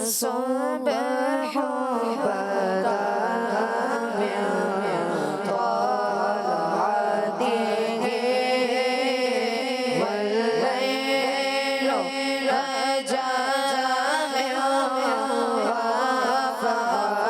الصبح بدا من طلعته والليل نجا من وفاته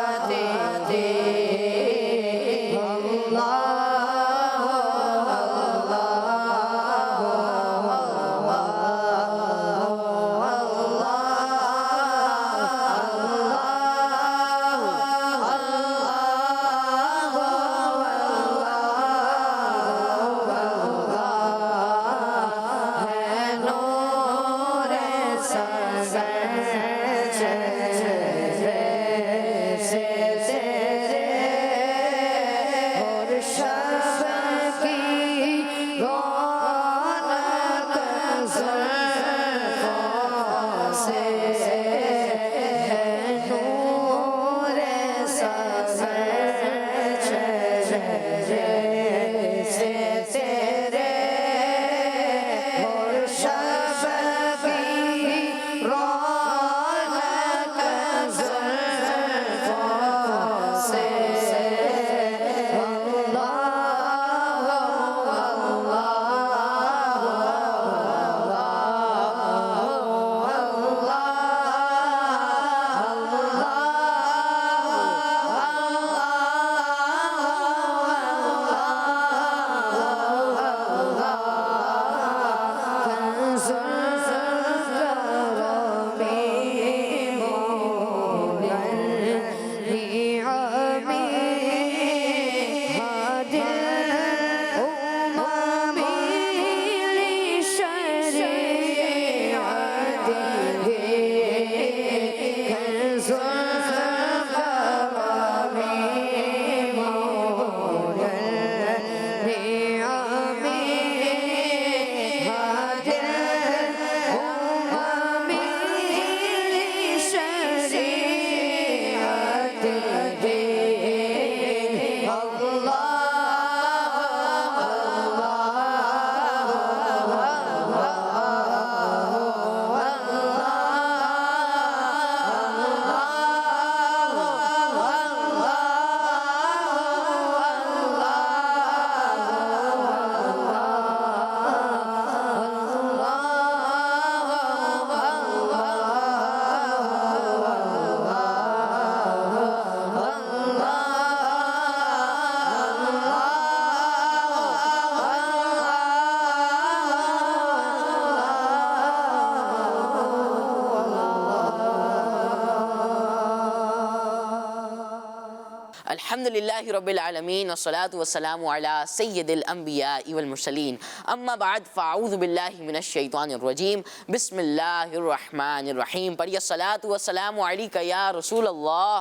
الحمدللہ رب العالمین والصلاة والسلام علی سید الانبیاء والمرسلین اما بعد فاعوذ باللہ من الشیطان الرجیم بسم اللہ الرحمن الرحیم پڑھیے الصلاة والسلام علیکہ یا رسول اللہ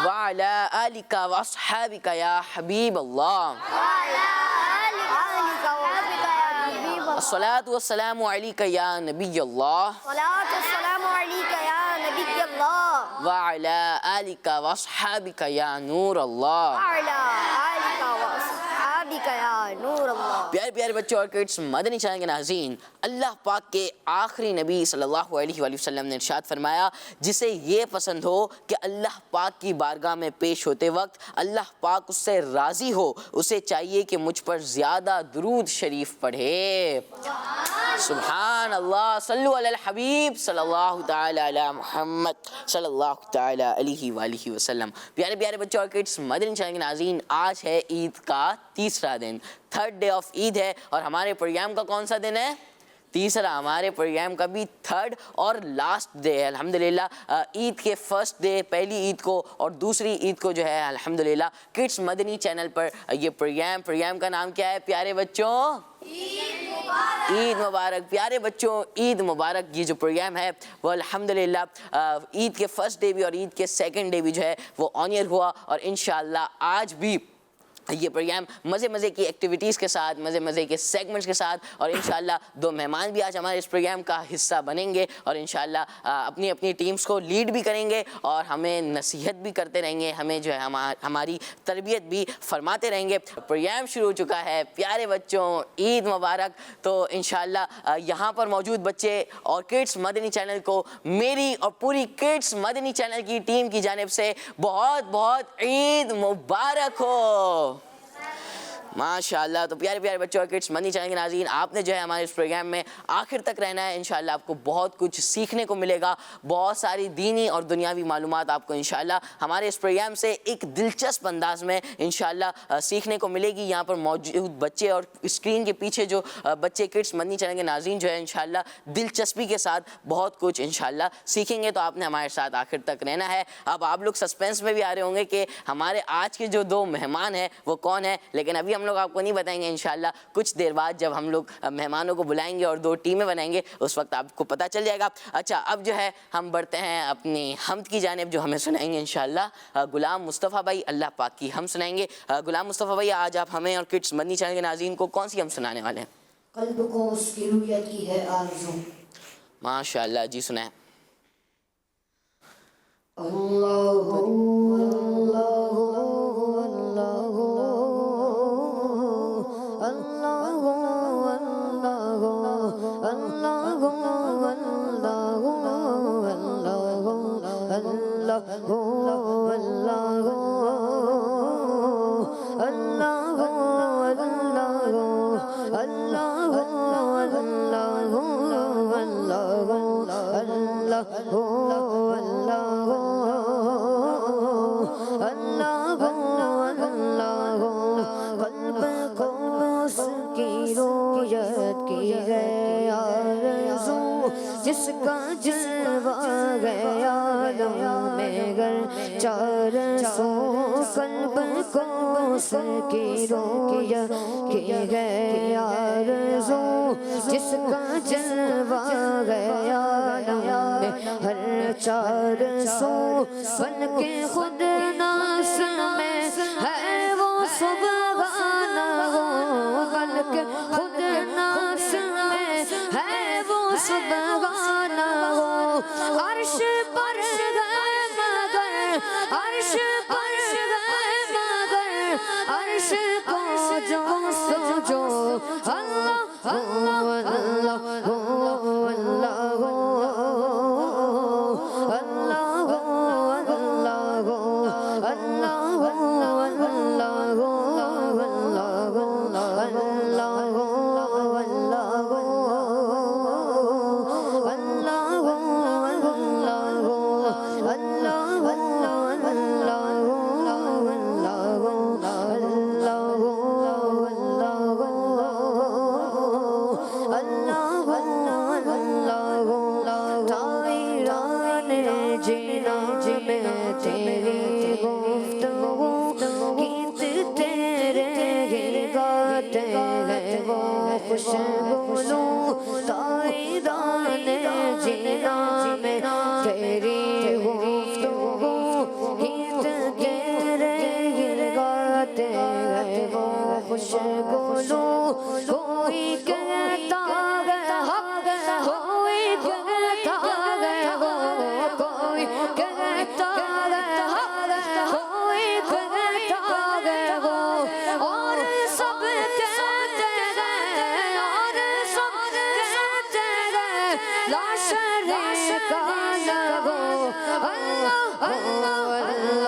وعلی آلکہ واصحابکہ یا حبیب اللہ الصلاة والسلام علیکہ یا نبی اللہ وعلی آلکہ واصحابکہ یا نور اللہ پیارے پیارے بچوں اور کڈس، مدنی چینل کے ناظرین، اللہ پاک کے آخری نبی صلی اللہ علیہ وآلہ وسلم نے ارشاد فرمایا جسے یہ پسند ہو کہ اللہ پاک کی بارگاہ میں پیش ہوتے وقت اللہ پاک اس سے راضی ہو، اسے چاہیے کہ مجھ پر زیادہ درود شریف پڑھے۔ سبحان اللہ، صلو علی الحبیب صلی اللہ تعالی علی محمد صلی اللہ تعالی علیہ وآلہ وسلم۔ پیارے پیارے بچوں اور کڈس، مدنی چینل کے ناظرین، آج ہے عید کا تیسرا دن، تھرڈ ڈے آف عید ہے، اور ہمارے پروگرام کا کون سا دن ہے؟ تیسرا۔ ہمارے پروگرام کا بھی تھرڈ اور لاسٹ ڈے ہے الحمدللہ۔ عید کے فرسٹ ڈے، پہلی عید کو اور دوسری عید کو جو ہے الحمدللہ کڈس مدنی چینل پر یہ پروگرام کا نام کیا ہے پیارے بچوں؟ عید مبارک۔ پیارے بچوں، عید مبارک یہ جو پروگرام ہے وہ الحمدللہ عید کے فرسٹ ڈے بھی اور عید کے سیکنڈ ڈے بھی جو ہے وہ آن ایئر ہوا، اور انشاءاللہ آج بھی یہ پروگرام مزے کی ایکٹیویٹیز کے ساتھ، مزے کے سیگمنٹس کے ساتھ، اور انشاءاللہ 2 مہمان بھی آج ہمارے اس پروگرام کا حصہ بنیں گے اور انشاءاللہ اپنی ٹیمز کو لیڈ بھی کریں گے اور ہمیں نصیحت بھی کرتے رہیں گے، ہمیں جو ہے ہماری تربیت بھی فرماتے رہیں گے۔ پروگرام شروع ہو چکا ہے، پیارے بچوں عید مبارک۔ تو انشاءاللہ یہاں پر موجود بچے اور کڈس مدنی چینل کو میری اور پوری کڈس مدنی چینل کی ٹیم کی جانب سے بہت عید مبارک ہو۔ ماشاءاللہ۔ تو پیارے بچوں اور کڈس مدنی چینل کے ناظرین، آپ نے جو ہے ہمارے اس پروگرام میں آخر تک رہنا ہے۔ انشاءاللہ آپ کو بہت کچھ سیکھنے کو ملے گا، بہت ساری دینی اور دنیاوی معلومات آپ کو انشاءاللہ ہمارے اس پروگرام سے ایک دلچسپ انداز میں انشاءاللہ سیکھنے کو ملے گی۔ یہاں پر موجود بچے اور اسکرین کے پیچھے جو بچے کڈس مدنی چینل کے ناظرین جو ہے انشاءاللہ دلچسپی کے ساتھ بہت کچھ انشاءاللہ سیکھیں گے۔ تو آپ نے ہمارے ساتھ آخر تک رہنا ہے۔ اب آپ لوگ سسپینس میں بھی آ رہے ہوں گے کہ ہمارے آج کے جو 2 مہمان ہیں وہ کون ہیں، لیکن ابھی ہم لوگ آپ کو نہیں بتائیں گے۔ انشاءاللہ کچھ دیر بعد جب ہم لوگ مہمانوں کو بلائیں گے اور 2 ٹیمیں بنائیں گے، اس وقت آپ کو پتہ چل جائے گا۔ اچھا، اب جو ہے ہم بڑھتے ہیں اپنی حمد کی جانب، جو ہمیں سنائیں گے انشاءاللہ غلام مصطفیٰ بھائی، اللہ پاک کی حمد سنائیں گے۔ غلام مصطفیٰ بھائی، آج آپ ہمیں اور کڈس مدنی چینل کے ناظرین کو کون سی حمد سنانے والے ہیں؟ قلب کو اس کی رویت کی ہے آرزو۔ ماشاءاللہ، جی سنائیں۔ اللہ اللہ جس کا جلوہ گیا عالم میں گر 400 قلب کو اس کی رویت کی ہے آرزو، جس کا جلوہ گیا عالم میں ہر 400 بن کے خود ناس میں ہے وہ سبحانہ ہو، بن کے خود ناس میں ہے وہ سبحانہ ہو۔ عرش پر گئے مگر، عرش پر گئے مگر، عرش کو جو سجو اللہ اللہ اللہ اللہ خوشبو تائیدان جینا میں تیری گفتگو، گیت تیرے گاتے ہیں وہ خوشبو، کوئی کہتا ہے حق، کوئی کہتا ہے وہ، کوئی کہتا ہے حق، کوئی کہتا ہے وہ، اور سب کہتے ہیں، اور سب کہتے ہیں لا شریک لہ، اللہ اللہ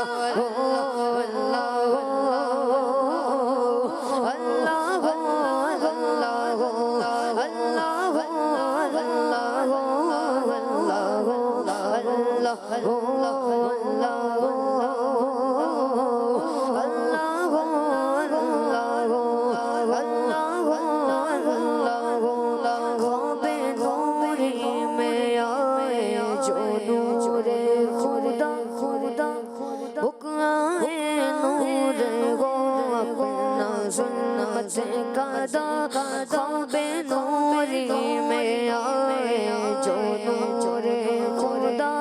خواب نوری میں آئے جو نور خدا،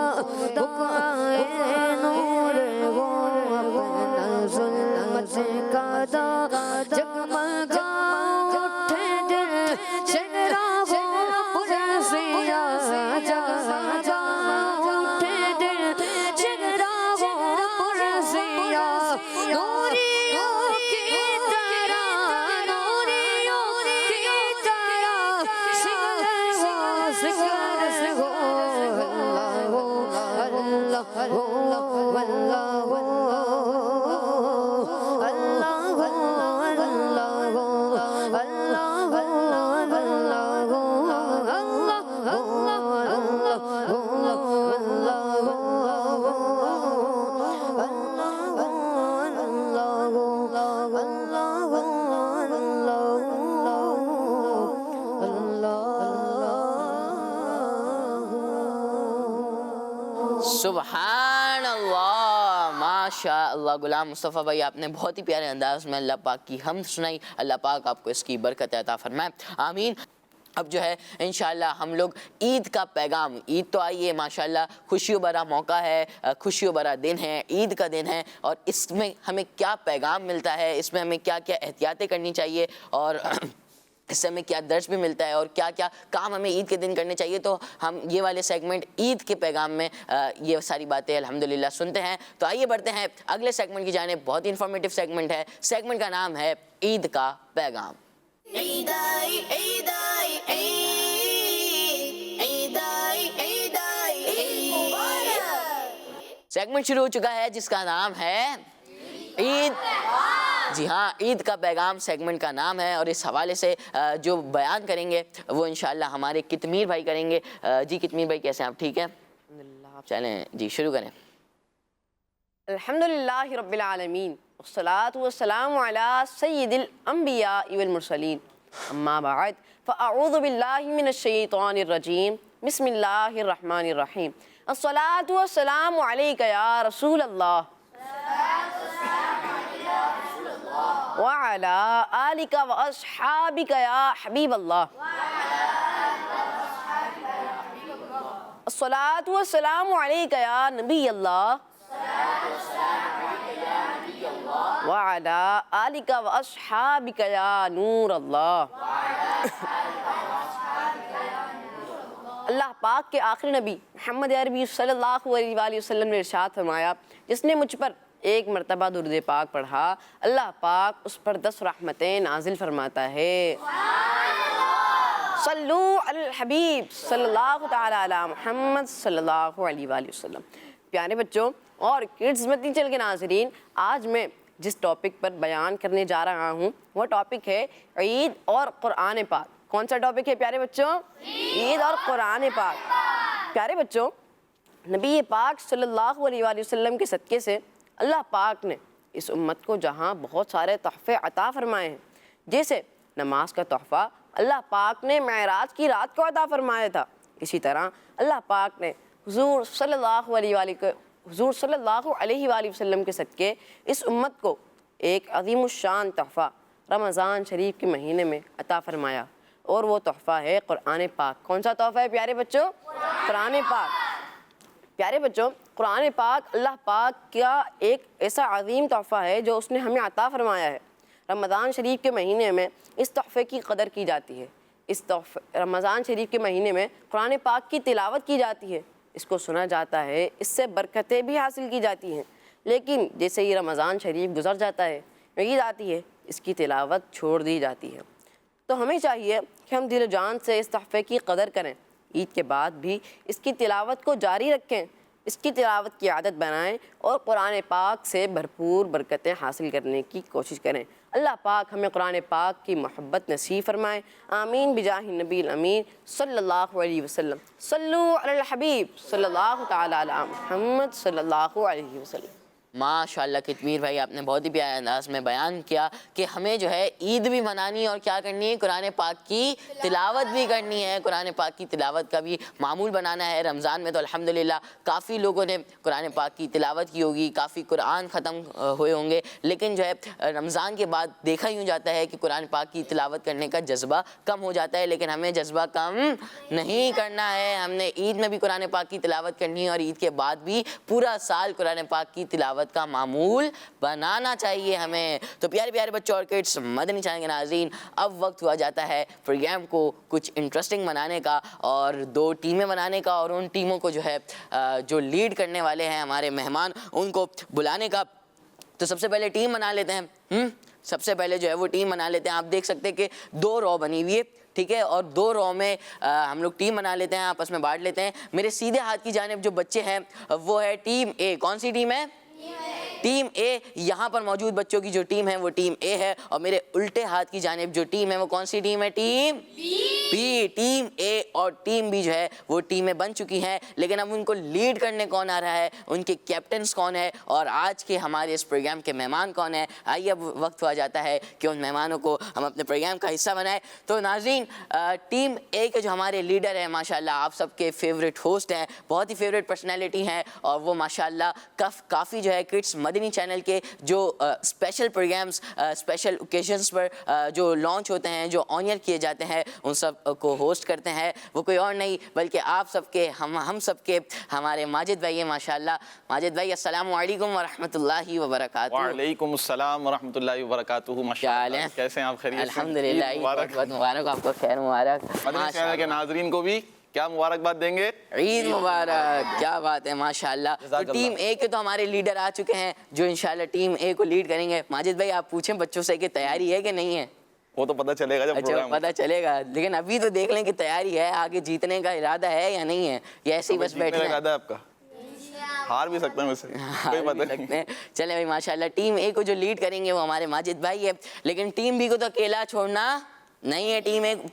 سبحان اللہ، ماشاء اللہ غلام مصطفیٰ بھائی آپ نے بہت ہی پیارے انداز میں اللہ پاک کی حمد سنائی. اللہ پاک آپ کو اس کی برکت عطا فرمائے، آمین. اب جو ہے انشاءاللہ ہم لوگ عید کا پیغام، عید تو آئی ہے ماشاءاللہ، خوشیوں بھرا موقع ہے، خوشیوں بھرا دن ہے، عید کا دن ہے، اور اس میں ہمیں کیا پیغام ملتا ہے، اس میں ہمیں کیا کیا احتیاطیں کرنی چاہیے، اور اس سے ہمیں کیا درس بھی ملتا ہے، اور کیا کیا کام ہمیں عید کے دن کرنے چاہیے. تو ہم یہ والے سیگمنٹ عید کے پیغام میں یہ ساری باتیں الحمدللہ سنتے ہیں. تو آئیے بڑھتے ہیں اگلے سیگمنٹ کی جانب. بہت ہی انفارمیٹیو سیگمنٹ ہے. سیگمنٹ کا نام ہے عید کا پیغام. عید آئی عید آئی عید آئی عید آئی عید مبارک. سیگمنٹ شروع ہو چکا ہے جس کا نام ہے عید. جی ہاں، عید کا پیغام سیگمنٹ کا نام ہے، اور اس حوالے سے جو بیان کریں گے وہ انشاءاللہ ہمارے کتمیر بھائی کریں گے. جی کتمیر بھائی کیسے ہیں آپ؟ ٹھیک ہیں، چلیں جی شروع کریں. الحمدللہ رب العالمین والصلاة والسلام علی سید الانبیاء والمرسلین، اما بعد فاعوذ باللہ من الشیطان الرجیم، بسم اللہ الرحمن الرحیم. الصلاة والسلام علیک یا رسول اللہ وعلى آلك وأصحابك يا حبيب الله. الصلاة والسلام عليك يا نبي الله وعلى آلك وأصحابك يا نور الله. اللہ پاک کے آخری نبی محمد عربی صلی اللہ علیہ وآلہ وسلم نے ارشاد فرمایا، جس نے مجھ پر ایک مرتبہ درود پاک پڑھا، اللہ پاک اس پر 10 رحمتیں نازل فرماتا ہے. صلو علی الحبیب صلی اللہ تعالی علی محمد صلی اللہ علیہ وآلہ وسلم. پیارے بچوں اور کڈز مدنی چینل کے ناظرین، آج میں جس ٹاپک پر بیان کرنے جا رہا ہوں وہ ٹاپک ہے عید اور قرآن پاک. کون سا ٹاپک ہے پیارے بچوں؟ عید اور قرآن پاک. پیارے بچوں، نبی پاک صلی اللہ علیہ وآلہ وسلم کے صدقے سے اللہ پاک نے اس امت کو جہاں بہت سارے تحفے عطا فرمائے ہیں. جیسے نماز کا تحفہ اللہ پاک نے معراج کی رات کو عطا فرمایا تھا، اسی طرح اللہ پاک نے حضور صلی اللہ علیہ وآلہ وسلم کے صدقے اس امت کو ایک عظیم الشان تحفہ رمضان شریف کے مہینے میں عطا فرمایا، اور وہ تحفہ ہے قرآن پاک. کون سا تحفہ ہے پیارے بچوں؟ قرآن پاک. پیارے بچوں، قرآن پاک اللہ پاک کا ایک ایسا عظیم تحفہ ہے جو اس نے ہمیں عطا فرمایا ہے. رمضان شریف کے مہینے میں اس تحفے کی قدر کی جاتی ہے. رمضان شریف کے مہینے میں قرآن پاک کی تلاوت کی جاتی ہے، اس کو سنا جاتا ہے، اس سے برکتیں بھی حاصل کی جاتی ہیں. لیکن جیسے ہی رمضان شریف گزر جاتا ہے، عید آتی ہے، اس کی تلاوت چھوڑ دی جاتی ہے. تو ہمیں چاہیے کہ ہم دل و جان سے اس تحفے کی قدر کریں، عید کے بعد بھی اس کی تلاوت کو جاری رکھیں، اس کی تلاوت کی عادت بنائیں، اور قرآن پاک سے بھرپور برکتیں حاصل کرنے کی کوشش کریں. اللہ پاک ہمیں قرآن پاک کی محبت نصیب فرمائے، آمین بجاہ نبی الامین صلی اللہ علیہ وسلم. صلو علی الحبیب صلی اللہ تعالی علی محمد صلی اللہ علیہ وسلم. ماشاءاللہ کتمیر بھائی آپ نے بہت ہی پیارے انداز میں بیان کیا کہ ہمیں جو ہے عید بھی منانی اور کیا کرنی ہے، قرآن پاک کی تلاوت بھی کرنی ہے، قرآن پاک کی تلاوت کا بھی معمول بنانا ہے. رمضان میں تو الحمدللہ کافی لوگوں نے قرآن پاک کی تلاوت کی ہوگی، کافی قرآن ختم ہوئے ہوں گے، لیکن جو ہے رمضان کے بعد دیکھا یوں جاتا ہے کہ قرآن پاک کی تلاوت کرنے کا جذبہ کم ہو جاتا ہے. لیکن ہمیں جذبہ کم نہیں کرنا ہے، ہم نے عید میں بھی قرآن پاک کی تلاوت کرنی ہے، اور عید کے بعد بھی پورا سال قرآن پاک کی تلاوت کا معمول بنانا چاہیے ہمیں. تو پیارے پیارے بچوں اور کڈس مدنی چینل کے ناظرین، اب وقت ہوا جاتا ہے پروگرام کو کچھ انٹرسٹنگ بنانے کا اور 2 ٹیمیں بنانے کا، اور ان ٹیموں کو جو ہے جو لیڈ کرنے والے ہیں ہمارے مہمان ان کو بلانے کا. تو سب سے پہلے ٹیم بنا لیتے ہیں. سب سے پہلے جو ہے وہ ٹیم بنا لیتے ہیں. آپ دیکھ سکتے ہیں کہ 2 رو بنی ہوئی ہے، ٹھیک ہے, اور 2 رو میں ہم لوگ ٹیم بنا لیتے ہیں, آپس میں بانٹ لیتے ہیں. میرے سیدھے ہاتھ کی جانب جو بچے ہیں وہ ہے ٹیم اے. کون سی ٹیم ہے؟ ٹیم اے. یہاں پر موجود بچوں کی جو ٹیم ہے وہ ٹیم اے ہے, اور میرے الٹے ہاتھ کی جانب جو ٹیم ہے وہ کون سی ٹیم ہے؟ Team B. ٹیم اے اور ٹیم بی جو ہے وہ ٹیمیں بن چکی ہیں, لیکن اب ان کو لیڈ کرنے کون آ رہا ہے, ان کے کیپٹنز کون ہے, اور آج کے ہمارے اس پروگرام کے مہمان کون ہیں. آئیے اب وقت ہوا جاتا ہے کہ ان مہمانوں کو ہم اپنے پروگرام کا حصہ بنائیں. تو ناظرین, ٹیم اے کے جو ہمارے لیڈر ہیں ماشاءاللہ آپ سب کے فیوریٹ ہوسٹ ہیں, بہت ہی فیوریٹ پرسنالٹی ہیں, اور وہ ماشاءاللہ کافی جو ہے کڈس مدنی چینل کے جو اسپیشل پروگرامز اسپیشل اوکیزنس پر جو لانچ ہوتے ہیں, جو آن ایئر کیے جاتے ہیں, ان سب کو ہوسٹ کرتے ہیں. وہ کوئی اور نہیں بلکہ آپ سب کے ہم سب کے ہمارے ماجد بھائی ہیں ماشاءاللہ. ماجد بھائی السلام علیکم ورحمۃ اللہ وبرکاتہ. وعلیکم السلام ورحمۃ اللہ وبرکاتہ. ماشاءاللہ, کیسے ہیں آپ؟ خیریت سے؟ الحمدللہ, بہت بہت مبارک آپ کو, خیر مبارک. مدنی چینل کے ناظرین کو بھی کیا مبارکباد دیں گے؟ عید مبارک. کیا بات ہے ماشاءاللہ. تو ٹیم اے کے تو ہمارے لیڈر آ چکے ہیں جو انشاءاللہ ٹیم اے کو لیڈ کریں گے. ماجد بھائی آپ پوچھیں بچوں سے کہ تیاری ہے کہ نہیں ہے؟ وہ تو پتہ چلے گا جب اچھا پتہ چلے گا, لیکن ابھی تو دیکھ لیں کہ تیاری ہے, آگے جیتنے کا ارادہ ہے یا نہیں ہے, یا ایسے ہی بس بیٹھنا ہے؟ ارادہ ہے آپ کا؟ ہار بھی سکتے ہیں ویسے, کوئی پتہ نہیں. چلیں بھائی ماشاءاللہ, ٹیم اے کو جو لیڈ کریں گے وہ ہمارے ماجد بھائی ہے, لیکن ٹیم بی کو تو اکیلا چھوڑنا نہیں ہے.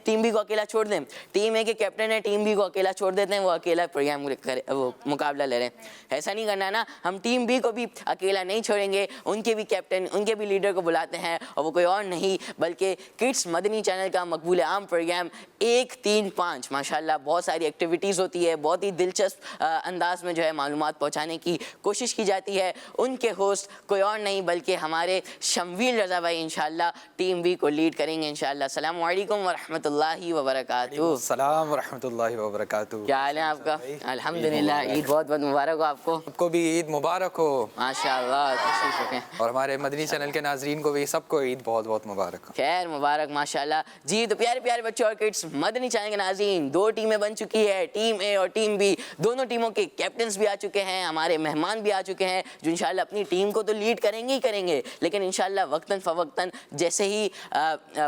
ٹیم بی کو اکیلا چھوڑ دیں, ٹیم اے کے کیپٹن ہے, ٹیم بی کو اکیلا چھوڑ دیتے ہیں, وہ اکیلا پروگرام وہ مقابلہ لے رہے ہیں. ایسا نہیں کرنا ہے نا, ہم ٹیم بی کو بھی اکیلا نہیں چھوڑیں گے, ان کے بھی کیپٹن ان کے بھی لیڈر کو بلاتے ہیں, اور وہ کوئی اور نہیں بلکہ کڈس مدنی چینل کا مقبول عام پروگرام 1-3-5. ماشاءاللہ بہت ساری ایکٹیویٹیز ہوتی ہے, بہت ہی دلچسپ انداز میں جو ہے معلومات پہنچانے کی کوشش کی جاتی ہے. ان کے ہوسٹ کوئی اور نہیں بلکہ ہمارے شمویل رضا بھائی انشاءاللہ ٹیم بی کو لیڈ کریں گے انشاءاللہ. السلام علیکم ورحمۃ اللہ وبرکاتہ. السلام ورحمۃ اللہ وبرکاتہ. کیا حال ہے آپ کا؟ الحمدللہ, عید بہت بہت مبارک ہو آپ کو. آپ کو بھی عید مبارک ہو. ماشاءاللہ, تشریف رکھیں. اور ہمارے مدنی چینل کے ناظرین کو بھی سب کو عید بہت بہت مبارک ہو. خیر مبارک ماشاءاللہ. جی تو پیارے پیارے بچوں اور کڈس مدنی چینل کے ناظرین, 2 ٹیمیں بن چکی ہے, ٹیم اے اور ٹیم بی. دونوں ٹیموں کے کیپٹنز بھی آ چکے ہیں, ہمارے مہمان بھی آ چکے ہیں جو انشاءاللہ اپنی ٹیم کو تو لیڈ کریں گے ہی کریں گے, لیکن انشاءاللہ وقتاً فوقتاً جیسے ہی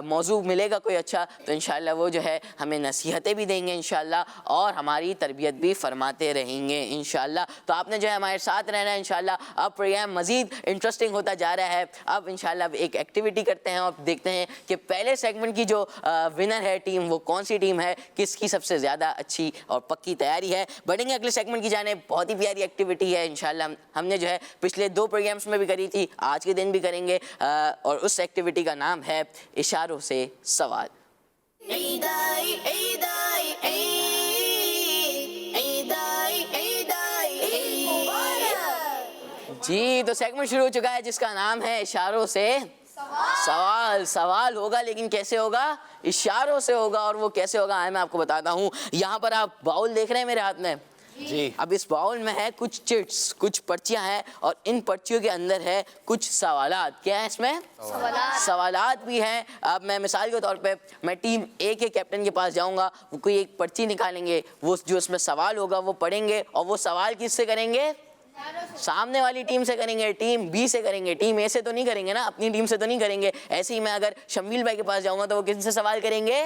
موضوع ملے گا کوئی اچھا تو انشاءاللہ وہ جو ہے ہمیں نصیحتیں بھی دیں گے انشاءاللہ, اور ہماری تربیت بھی فرماتے رہیں گے انشاءاللہ. تو آپ نے جو ہے ہمارے ساتھ رہنا ہے انشاءاللہ. اب پروگرام مزید انٹرسٹنگ ہوتا جا رہا ہے. اب انشاءاللہ ایک ایکٹیویٹی کرتے ہیں اور دیکھتے ہیں کہ پہلے سیگمنٹ کی جو ونر ہے ٹیم, وہ کون سی ٹیم ہے, کس کی سب سے زیادہ اچھی اور پکی تیاری ہے. بڑھیں گے اگلے سیگمنٹ کی جانب. بہت ہی پیاری ایکٹیویٹی ہے انشاءاللہ, ہم نے جو ہے پچھلے 2 پروگرامز میں بھی کری تھی, آج کے دن بھی کریں گے, اور اس ایکٹیویٹی کا نام ہے اشاروں سے سوال. عید آئی عید آئی عید عید آئی عید آئی عید مبارک. جی تو سیگمنٹ شروع ہو چکا ہے جس کا نام ہے اشاروں سے سوال. سوال ہوگا لیکن کیسے ہوگا؟ اشاروں سے ہوگا. اور وہ کیسے ہوگا میں آپ کو بتاتا ہوں. یہاں پر آپ باؤل دیکھ رہے ہیں میرے ہاتھ میں, جی. اب اس باؤل میں ہے کچھ چٹس, کچھ پرچیاں ہیں, اور ان پرچیوں کے اندر ہے کچھ سوالات. کیا ہے اس میں؟ سوالات بھی ہیں. اب میں مثال کے طور پہ میں ٹیم اے کے کیپٹن کے پاس جاؤں گا, وہ کوئی ایک پرچی نکالیں گے, وہ جو اس میں سوال ہوگا وہ پڑھیں گے, اور وہ سوال کس سے کریں گے؟ سامنے والی ٹیم سے کریں گے, ٹیم بی سے کریں گے. ٹیم اے سے تو نہیں کریں گے نا, اپنی ٹیم سے تو نہیں کریں گے. ایسے ہی میں اگر شمویل بھائی کے پاس جاؤں گا تو وہ کس سے سوال کریں گے؟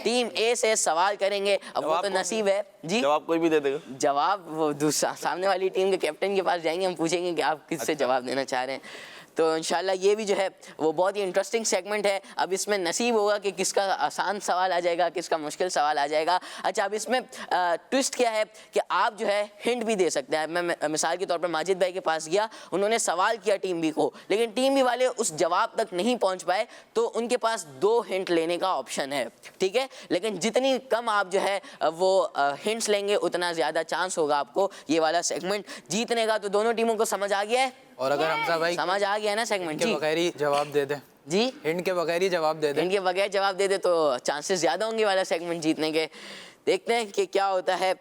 ٹیم اے سے سوال کریں گے. اب وہ تو نصیب ہے. جی جواب کوئی بھی دے دے گا. جواب وہ دوسرا سامنے والی ٹیم کے کیپٹن کے پاس جائیں گے, ہم پوچھیں گے کہ آپ کس سے جواب دینا چاہ رہے ہیں. تو انشاءاللہ یہ بھی جو ہے وہ بہت ہی انٹرسٹنگ سیگمنٹ ہے. اب اس میں نصیب ہوگا کہ کس کا آسان سوال آ جائے گا, کس کا مشکل سوال آ جائے گا. اچھا اب اس میں ٹوسٹ کیا ہے کہ آپ جو ہے ہنٹ بھی دے سکتے ہیں. میں مثال کے طور پر ماجد بھائی کے پاس گیا, انہوں نے سوال کیا ٹیم بی کو, لیکن ٹیم بی والے اس جواب تک نہیں پہنچ پائے, تو ان کے پاس 2 ہنٹ لینے کا آپشن ہے. ٹھیک ہے, لیکن جتنی کم آپ جو ہے وہ ہنٹس لیں گے اتنا زیادہ چانس ہوگا آپ کو یہ والا سیگمنٹ جیتنے کا. تو دونوں ٹیموں کو سمجھ آ گیا ہے؟ اور اگر حمزہ بھائی سمجھ آ گیا نا سیگمنٹ؟ کے بغیر ہی جواب دے دیں, جی ہنٹ کے بغیر ہی جواب دے دیں, ان کے بغیر جواب دے دے تو چانسز زیادہ ہوں گے والا سیگمنٹ جیتنے کے. دیکھتے ہیں کہ کیا ہوتا ہے.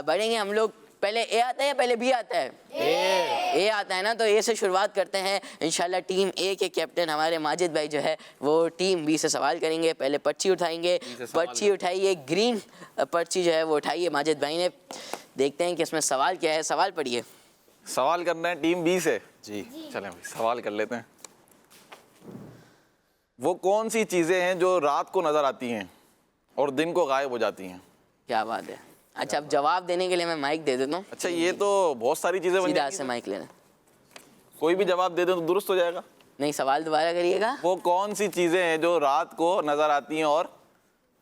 بڑھیں گے ہم لوگ. پہلے اے آتا ہے یا پہلے بی آتا ہے؟ اے آتا ہے نا, تو اے سے شروعات کرتے ہیں انشاءاللہ. ٹیم اے کے کیپٹن ہمارے ماجد بھائی جو ہے وہ ٹیم بی سے سوال کریں گے. پہلے پرچی اٹھائیں گے, پرچی اٹھائیے, گرین پرچی جو ہے وہ اٹھائیے ماجد بھائی نے. دیکھتے ہیں کہ اس میں سوال کیا ہے. سوال پڑھیے. سوال کرنا ہے ٹیم بی سے. جی چلیں بھائی سوال کر لیتے ہیں. وہ کون سی چیزیں ہیں جو رات کو نظر آتی ہیں اور دن کو غائب ہو جاتی ہیں. کیا بات ہے. اچھا اب جواب دینے کے لیے میں مائک دے دیتا ہوں. اچھا یہ تو بہت ساری چیزیں بن سیدھا جائیں سے گی. مائک لینا. کوئی بھی جواب دے دیں تو درست ہو جائے گا. نہیں سوال دوبارہ کریے گا. وہ کون سی چیزیں ہیں جو رات کو نظر آتی ہیں اور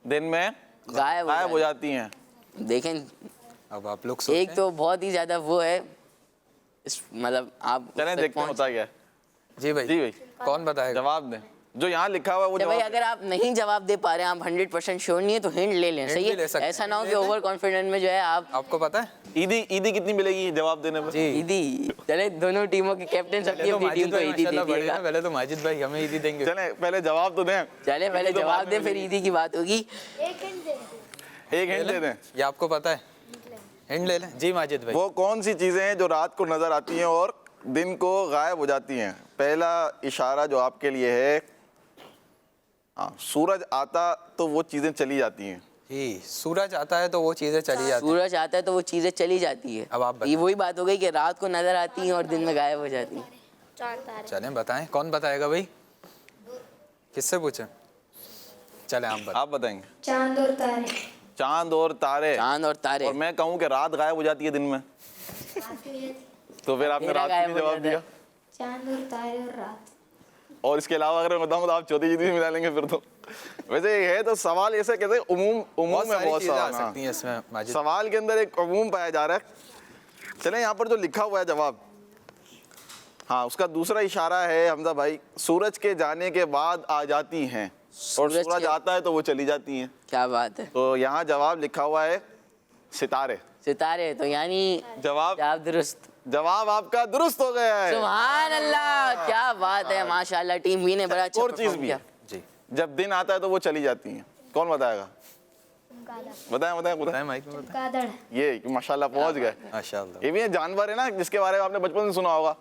دن میں غائب ہو جاتی ہیں؟ دیکھیں اب آپ لوگ ایک تو بہت ہی زیادہ وہ ہے مطلب آپ چلیں دیکھتے ہیں ہوتا کیا ہے. جی بھائی جی بھائی کون بتائے گا؟ جواب دیں جو یہاں لکھا ہوا ہے وہ بھائی جواب اگر آپ نہیں جواب دے پا رہے ہیں آپ 100% شیور نہیں ہے تو ہنٹ لے لیں. Hint صحیح بھی لے ہے. سکتے ہیں. ایسا نہ ہو کہ اوور کانفیڈنٹ میں جو ہے آپ کو پتہ ہے عیدی کتنی ملے گی جواب دینے میں؟ جی عیدی. چلے دونوں ٹیموں کے کیپٹن اپنی اپنی ٹیم کو عیدی دے دیے گا. پہلے تو ماجد بھائی ہمیں عیدی دیں گے. چلیں پہلے جواب تو دیں. چلے پہلے جواب دیں پھر عیدی کی بات ہوگی. ایک ہنٹ دے دیں. یہ آپ کو پتہ ہے. ہنٹ لے لیں. جی ماجد بھائی. وہ کون سی چیزیں ہیں جو رات کو نظر آتی ہیں اور دن کو غائب ہو جاتی ہیں؟ پہلا اشارہ جو آپ کے لیے ہے سورج آتا تو وہ چیزیں چلی جاتی ہیں. جی سورج آتا ہے تو وہ چیزیں چلی جاتی ہیں. سورج آتا ہے تو وہ چیزیں چلی جاتی ہے. اب آپ یہ وہی بات ہو گئی کہ رات کو نظر آتی ہیں اور دن میں غائب ہو جاتی ہیں. چلیں بتائیں کون بتائے گا بھائی؟ کس سے پوچھیں؟ چلیں آپ بتائیں گے. چاند اور تارے. چاند اور تارے. چاند اور تارے. اور میں کہوں کہ رات غائب ہو جاتی ہے دن میں تو پھر آپ نے رات کا جواب دیا. چاند اور تارے اور رات. اور اس کے علاوہ اگر میں بتاؤں تو آپ چوتھی چیز ملا لیں گے پھر تو. ویسے یہ ہے تو سوال ایسے کہتے ہیں عموم میں بہت چیزیں آ سوال سکتی ہیں اس میں ماجد. سوال کے اندر ایک عموم پایا جا رہا ہے. چلیں یہاں پر جو لکھا ہوا ہے جواب ہاں اس کا دوسرا اشارہ ہے حمزہ بھائی سورج کے جانے کے بعد آ جاتی ہیں اور سورج آتا ہے تو وہ چلی جاتی ہیں. کیا بات ہے. تو یہاں جواب لکھا ہوا ہے ستارے. ستارے. تو یعنی جواب درست. جواب آپ کا درست ہو گیا ہے. سبحان اللہ. کیا بات ہے ماشاءاللہ. ٹیم بی نے بڑا اچھا اور چیز بھی ہے. جی جب دن آتا ہے تو وہ چلی جاتی ہیں. کون بتائے گا؟ بتائیں. مائک میں بتائیں. گادڑ. یہ ماشاءاللہ پہنچ گئے. ماشاءاللہ. یہ بھی جانور ہے نا جس کے بارے میں آپ نے بچپن سے سنا ہوگا.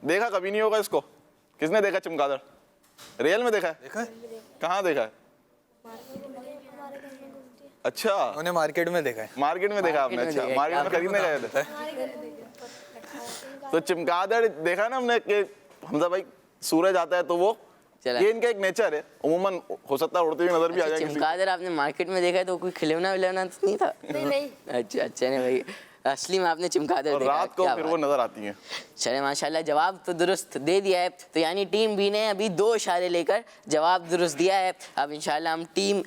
دیکھا کبھی نہیں ہوگا اس کو. کس نے دیکھا چمگادڑ؟ ریئل میں دیکھا ہے؟ دیکھا ہے؟ کہاں دیکھا ہے؟ اچھا انہوں نے مارکیٹ میں دیکھا ہے. مارکیٹ میں دیکھا آپ نے. اچھا مارکیٹ میں خریدنے گئے تھے. تو چمگادڑ دیکھا نا ہم نے کہ حمزہ بھائی سورج آتا ہے تو وہ یہ ان کا ایک نیچر ہے. عموماً ہو سکتا ہے اڑتے ہوئے نظر بھی آ جائیں گے. چمگادڑ آپ نے مارکیٹ میں دیکھا ہے تو کوئی کھلونا ولونا تو نہیں تھا؟ نہیں. اچھا اچھا نہیں بھائی اصلی میں آپ نے چمگادڑ اور دیکھا. رات کو پھر وہ نظر آتی ہیں. چلے ماشاءاللہ جواب تو درست دے دیا ہے. تو یعنی ٹیم بی نے ابھی 2 اشارے لے کر جواب درست دیا ہے. اب انشاءاللہ ہم ٹیم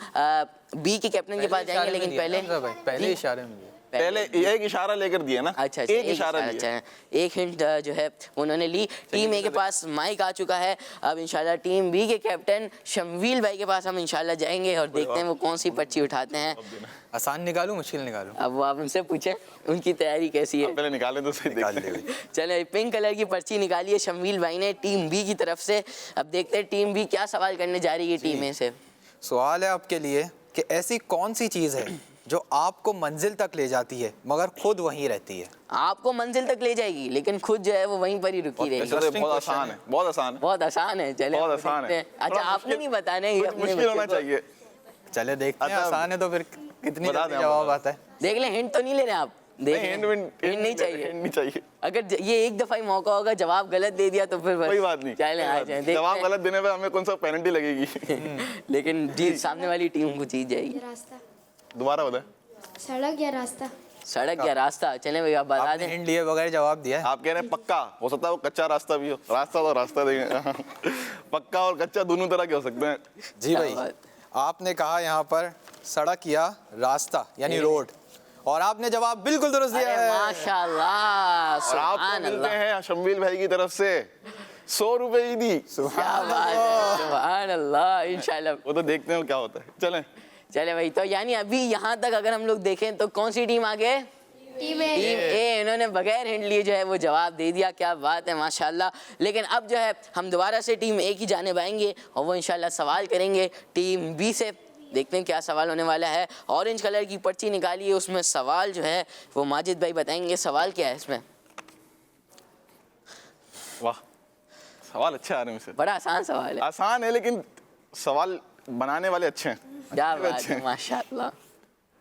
بی کے کیپٹن کے پاس جائیں گے لیکن پہلے اشارے میں پہلے ایک اشارہ لے کر دیا نا. اچھا ایک اشارہ اچھا ایک ہنٹ جو ہے انہوں نے لی. ٹیم اے کے پاس مائک آ چکا ہے. اب انشاءاللہ ٹیم بی کے کیپٹن شمویل بھائی کے پاس ہم انشاءاللہ جائیں گے اور دیکھتے ہیں وہ کون سی پرچی اٹھاتے ہیں. آسان نکالوں مشکل نکالوں؟ اب وہ آپ ان سے پوچھیں ان کی تیاری کیسی ہے. پہلے نکالیں تو صحیح دیکھتے ہیں. چلے پنک کلر کی پرچی نکالی ہے شمویل بھائی نے ٹیم بی کی طرف سے. اب دیکھتے ہیں ٹیم بی کیا سوال کرنے جا رہی ہے ٹیم اے سے. سوال ہے آپ کے لیے کہ ایسی کون سی چیز ہے جو آپ کو منزل تک لے جاتی ہے مگر خود وہیں رہتی ہے؟ آپ کو منزل تک لے جائے گی لیکن خود جو ہے وہ وہیں پر ہی رکی رہے گی. بہت آسان ہے. بہت آسان ہے. بہت آسان ہے. چلے بہت آسان ہے. اچھا آپ نے نہیں بتانا ہے. مشکل ہونا چاہیے. چلے دیکھتے ہیں آسان ہے تو پھر کتنی جواب آتا ہے. دیکھ لیں ہنٹ تو نہیں لے رہے آپ. ہنٹ نہیں چاہیے. اگر یہ ایک دفعہ ہی موقع ہوگا جواب غلط دے دیا تو پھر کوئی بات نہیں. چلے آ جائیں. جواب غلط دینے پہ ہمیں کون سا پینلٹی لگے گی لیکن جی سامنے والی ٹیم کو جیت جائے گی. راستہ. دوبارہ بتائیں. سڑک یا راستہ. سڑک یا راستہ. چلیں بھائی آپ بتا دیں. ہنٹ لیے بغیر جواب دیا ہے. آپ کہہ رہے ہیں پکا. ہو سکتا ہے وہ کچا راستہ بھی ہو. راستہ تو راستہ دیں گے. پکا اور کچا دونوں طرح کے ہو سکتے ہیں. جی بھائی آپ نے کہا یہاں پر سڑک یا راستہ یعنی روڈ اور آپ نے جواب بالکل درست دیا ہے. ماشاءاللہ. اور آپ کو ملتے ہیں شمویل بھائی کی طرف سے 100 روپے عیدی. سبحان اللہ. انشاءاللہ وہ تو دیکھتے ہیں کیا ہوتا ہے. چلیں چلے بھائی. تو یعنی ابھی یہاں تک اگر ہم لوگ دیکھیں تو کون سی ٹیم آگے؟ ٹیم اے. انہوں نے بغیر ہنٹ لیے جو ہے وہ جواب دے دیا. کیا بات ہے ماشاءاللہ. لیکن اب جو ہے ہم دوبارہ سے ٹیم اے کی جانب آئیں گے اور وہ انشاءاللہ سوال کریں گے ٹیم بی سے. دیکھتے ہیں کیا سوال ہونے والا ہے. اورنج کلر کی پرچی نکالی ہے اس میں سوال جو ہے وہ ماجد بھائی بتائیں گے. سوال کیا ہے اس میں؟ واہ سوال اچھے آ رہے ہیں. بڑا آسان سوال ہے. آسان ہے لیکن سوال بنانے والے اچھے ہیں. کیا بات ہے ماشاءاللہ.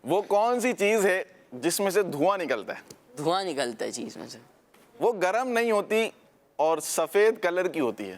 وہ کون سی چیز ہے جس میں سے دھواں نکلتا ہے؟ دھواں نکلتا ہے چیز میں سے. وہ گرم نہیں ہوتی اور سفید کلر کی ہوتی ہے.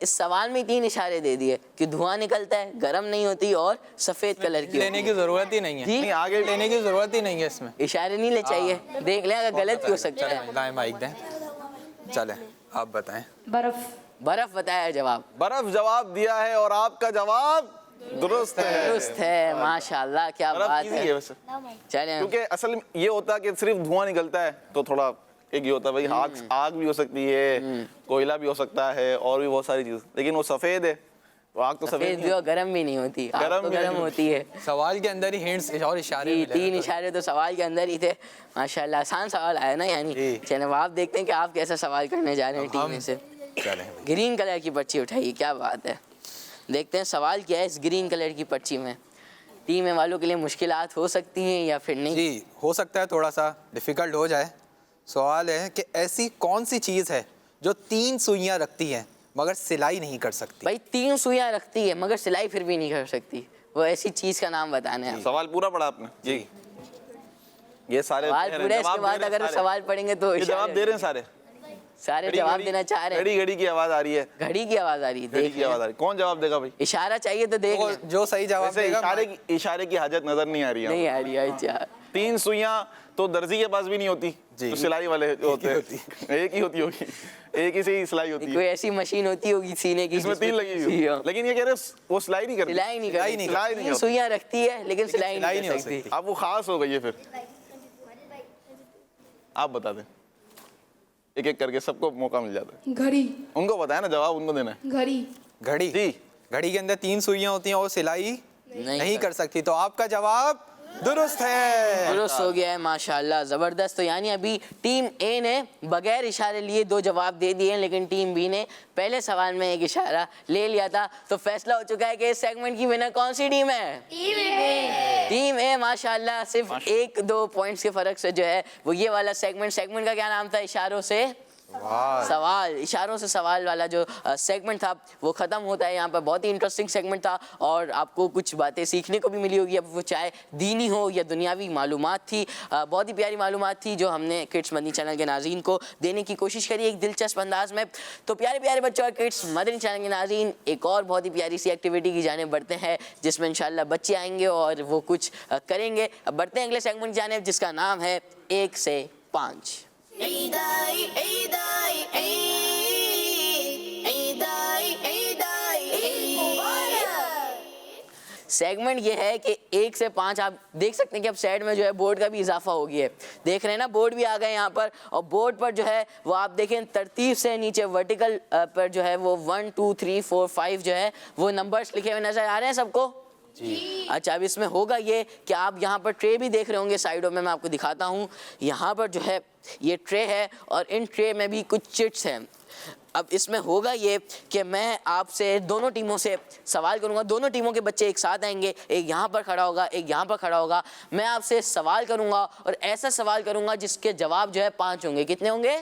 اس سوال میں 3 اشارے دے دیے کہ دھواں نکلتا ہے، گرم نہیں ہوتی اور سفید کلر کی لینے کی ضرورت ہی نہیں ہے، جی نہیں آگے لینے کی ضرورت ہی نہیں ہے اس میں. اشارے نہیں لے چاہیے، دیکھ لیں اگر غلط بھی ہو سکتا ہے. چلیں لائیں مائک دیں. چلیں آپ بتائیں. برف. برف بتایا جواب، برف جواب دیا ہے اور آپ کا جواب درست ہے. درست ہے. ماشاءاللہ کیا برف بات ایزی ہے. ہے ویسے، چلیں کیونکہ اصل میں یہ ہوتا ہے کہ صرف دھواں نکلتا ہے تو تھوڑا ایک یہ ہوتا ہے بھائی آگ بھی ہو سکتی ہے، کوئلہ بھی ہو سکتا ہے اور بھی بہت ساری چیز، لیکن وہ سفید ہے تو آگ تو سفید سفید نہیں بھی اور گرم بھی نہیں ہوتی، آگ گرم تو بھی گرم نہیں ہوتی ہے. سوال کے اندر ہی ہنٹس اور اشارے جی ملے ہیں. 3 اشارے تو سوال کے اندر ہی تھے. ماشاءاللہ آسان سوال آیا نا یعنی. جی. چلیں اب آپ دیکھتے ہیں کہ آپ کیسا سوال کرنے جا رہے ہیں ٹیم میں سے. چلیں گرین کلر کی پرچی اٹھائیے، کیا بات ہے. دیکھتے ہیں سوال کیا ہے اس گرین کلر کی پرچی میں. ٹیم والوں کے لیے مشکلات ہو سکتی ہیں یا پھر نہیں. جی ہو سکتا ہے تھوڑا سا ڈیفیکلٹ ہو جائے. سوال ہے کہ ایسی کون سی چیز ہے جو 3 سوئیاں رکھتی ہیں مگر سلائی نہیں کر سکتی. بھائی 3 سوئیاں رکھتی ہے مگر سلائی پھر بھی نہیں کر سکتی، وہ ایسی چیز کا نام بتانا ہے. سوال پورا پڑھا آپ نے؟ جی یہ سارے سوال پورا، اس کے بعد اگر سوال پڑھیں گے تو یہ جواب دے رہے ہیں سارے جواب دینا چاہ رہے ہیں. گھڑی گھڑی کی آواز آ رہی ہے، گھڑی کی آواز آ رہی ہے، گھڑی دیکھ کی آواز آ لیں. رہی ہے. کون جواب دے گا بھائی؟ اشارہ چاہیے تو دیکھ لیں. جو صحیح جواب ویسے دے گا اشارے کی حاجت نظر نہیں آ رہی ہے. نہیں آ رہی ہے. اچھا 3 سوئیاں تو درزی کے پاس بھی نہیں ہوتی، تو سلائی والے ہوتے ہیں ایک ہی ہوتی ہوگی، ایک ہی سے ہی سلائی ہوتی ہے. کوئی ایسی مشین ہوتی ہوگی سینے کی اس میں 3 لگی ہوئی، لیکن یہ کہہ رہے وہ سلائی نہیں کرتی. سلائی نہیں کرتی. سلائی نہیں 3 ہوتی. سوئیاں رکھتی ہے لیکن سلائی نہیں ہو کر سکتی. اب وہ خاص ہو گئی ہے. پھر آپ بتا دیں، ایک ایک کر کے سب کو موقع مل جاتا ہے. گھڑی. ان کو بتایا نا جواب، ان کو دینا ہے. گھڑی. گھڑی. جی گھڑی کے اندر 3 سوئیاں ہوتی ہیں اور سلائی نہیں نہیں کر سکتی. تو آپ کا جواب درست ہے. درست ہو گیا ہے. ماشاءاللہ زبردست. تو یعنی ابھی ٹیم اے نے بغیر اشارے لیے 2 جواب دے دیے ہیں، لیکن ٹیم بی نے پہلے سوال میں 1 اشارہ لے لیا تھا. تو فیصلہ ہو چکا ہے کہ اس سیگمنٹ کی ونر کون سی ٹیم ہے؟ ٹیم اے. ماشاءاللہ صرف 1-2 پوائنٹس کے فرق سے جو ہے وہ یہ والا سیگمنٹ کا کیا نام تھا؟ اشاروں سے سوال. اشاروں سے سوال والا جو سیگمنٹ تھا وہ ختم ہوتا ہے یہاں پر. بہت ہی انٹرسٹنگ سیگمنٹ تھا اور آپ کو کچھ باتیں سیکھنے کو بھی ملی ہوگی. اب وہ چاہے دینی ہو یا دنیاوی معلومات تھی، بہت ہی پیاری معلومات تھی جو ہم نے کڈس مدنی چینل کے ناظرین کو دینے کی کوشش کری ایک دلچسپ انداز میں. تو پیارے پیارے بچوں اور کڈس مدنی چینل کے ناظرین، ایک اور بہت ہی پیاری سی ایکٹیویٹی کی جانب بڑھتے ہیں جس میں انشاءاللہ بچے آئیں گے اور وہ کچھ کریں گے. اب بڑھتے ہیں اگلے سیگمنٹ کی جانب جس کا نام ہے 1 سے 5. عیدائی عیدائی عید عیدائی عیدائی عید مبارک. سیگمنٹ یہ ہے کہ 1 سے 5 آپ دیکھ سکتے ہیں کہ اب سائڈ میں جو ہے بورڈ کا بھی اضافہ ہو گیا ہے. دیکھ رہے ہیں نا بورڈ بھی آ گئے یہاں پر، اور بورڈ پر جو ہے وہ آپ دیکھیں ترتیب سے نیچے ورٹیکل پر جو ہے وہ 1 2 3 4 5 جو ہے وہ نمبرز لکھے ہوئے نظر آ رہے ہیں سب کو. اچھا اب اس میں ہوگا یہ کہ آپ یہاں پر ٹرے بھی دیکھ رہے ہوں گے سائڈوں میں، آپ کو دکھاتا ہوں. یہاں پر جو ہے یہ ٹرے ہے اور ان ٹرے میں بھی کچھ چٹس ہیں. اب اس میں ہوگا یہ کہ میں آپ سے دونوں ٹیموں سے سوال کروں گا. دونوں ٹیموں کے بچے ایک ساتھ آئیں گے، ایک یہاں پر کھڑا ہوگا ایک یہاں پر کھڑا ہوگا. میں آپ سے سوال کروں گا اور ایسا سوال کروں گا جس کے جواب جو ہے 5 ہوں گے. کتنے ہوں گے؟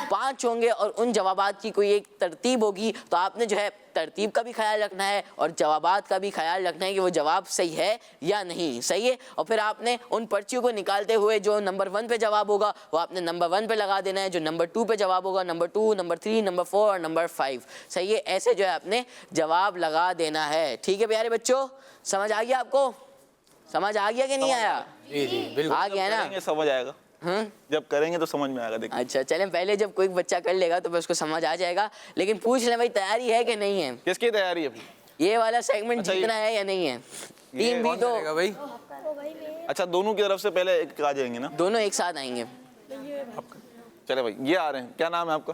5 ہوں گے. اور ان جوابات کی کوئی ایک ترتیب ہوگی، تو آپ نے جو ہے ترتیب کا بھی خیال رکھنا ہے اور جوابات کا بھی خیال رکھنا ہے کہ وہ جواب صحیح ہے یا نہیں. صحیح ہے. اور پھر آپ نے ان پرچیوں کو نکالتے ہوئے جو نمبر 1 پہ جواب ہوگا وہ آپ نے نمبر 1 پہ لگا دینا ہے، جو نمبر 2 پہ جواب ہوگا نمبر 2، نمبر 3، نمبر 4 اور نمبر 5. صحیح ہے. ایسے جو ہے آپ نے جواب لگا دینا ہے. ٹھیک ہے پیارے بچوں، سمجھ آ گیا آپ کو؟ سمجھ آ گیا کہ نہیں آیا؟ جی بالکل آ گیا نا؟ سمجھ آئے گا. جب کریں گے تو سمجھ میں آئے گا. دیکھیں اچھا چلیں پہلے جب کوئی بچہ کر لے گا تو پھر اس کو سمجھ آ جائے گا. لیکن پوچھ لیں بھائی تیاری ہے کہ نہیں ہے؟ کس کی تیاری ہے؟ یہ والا سیگمنٹ جیتنا ہے یا نہیں ہے؟ ٹیم بھی تو بھائی اچھا دونوں کی طرف سے پہلے ایک آ جائیں گے نا؟ دونوں ایک ساتھ آئیں گے. چلے بھائی یہ آ رہے ہیں. کیا نام ہے آپ کا؟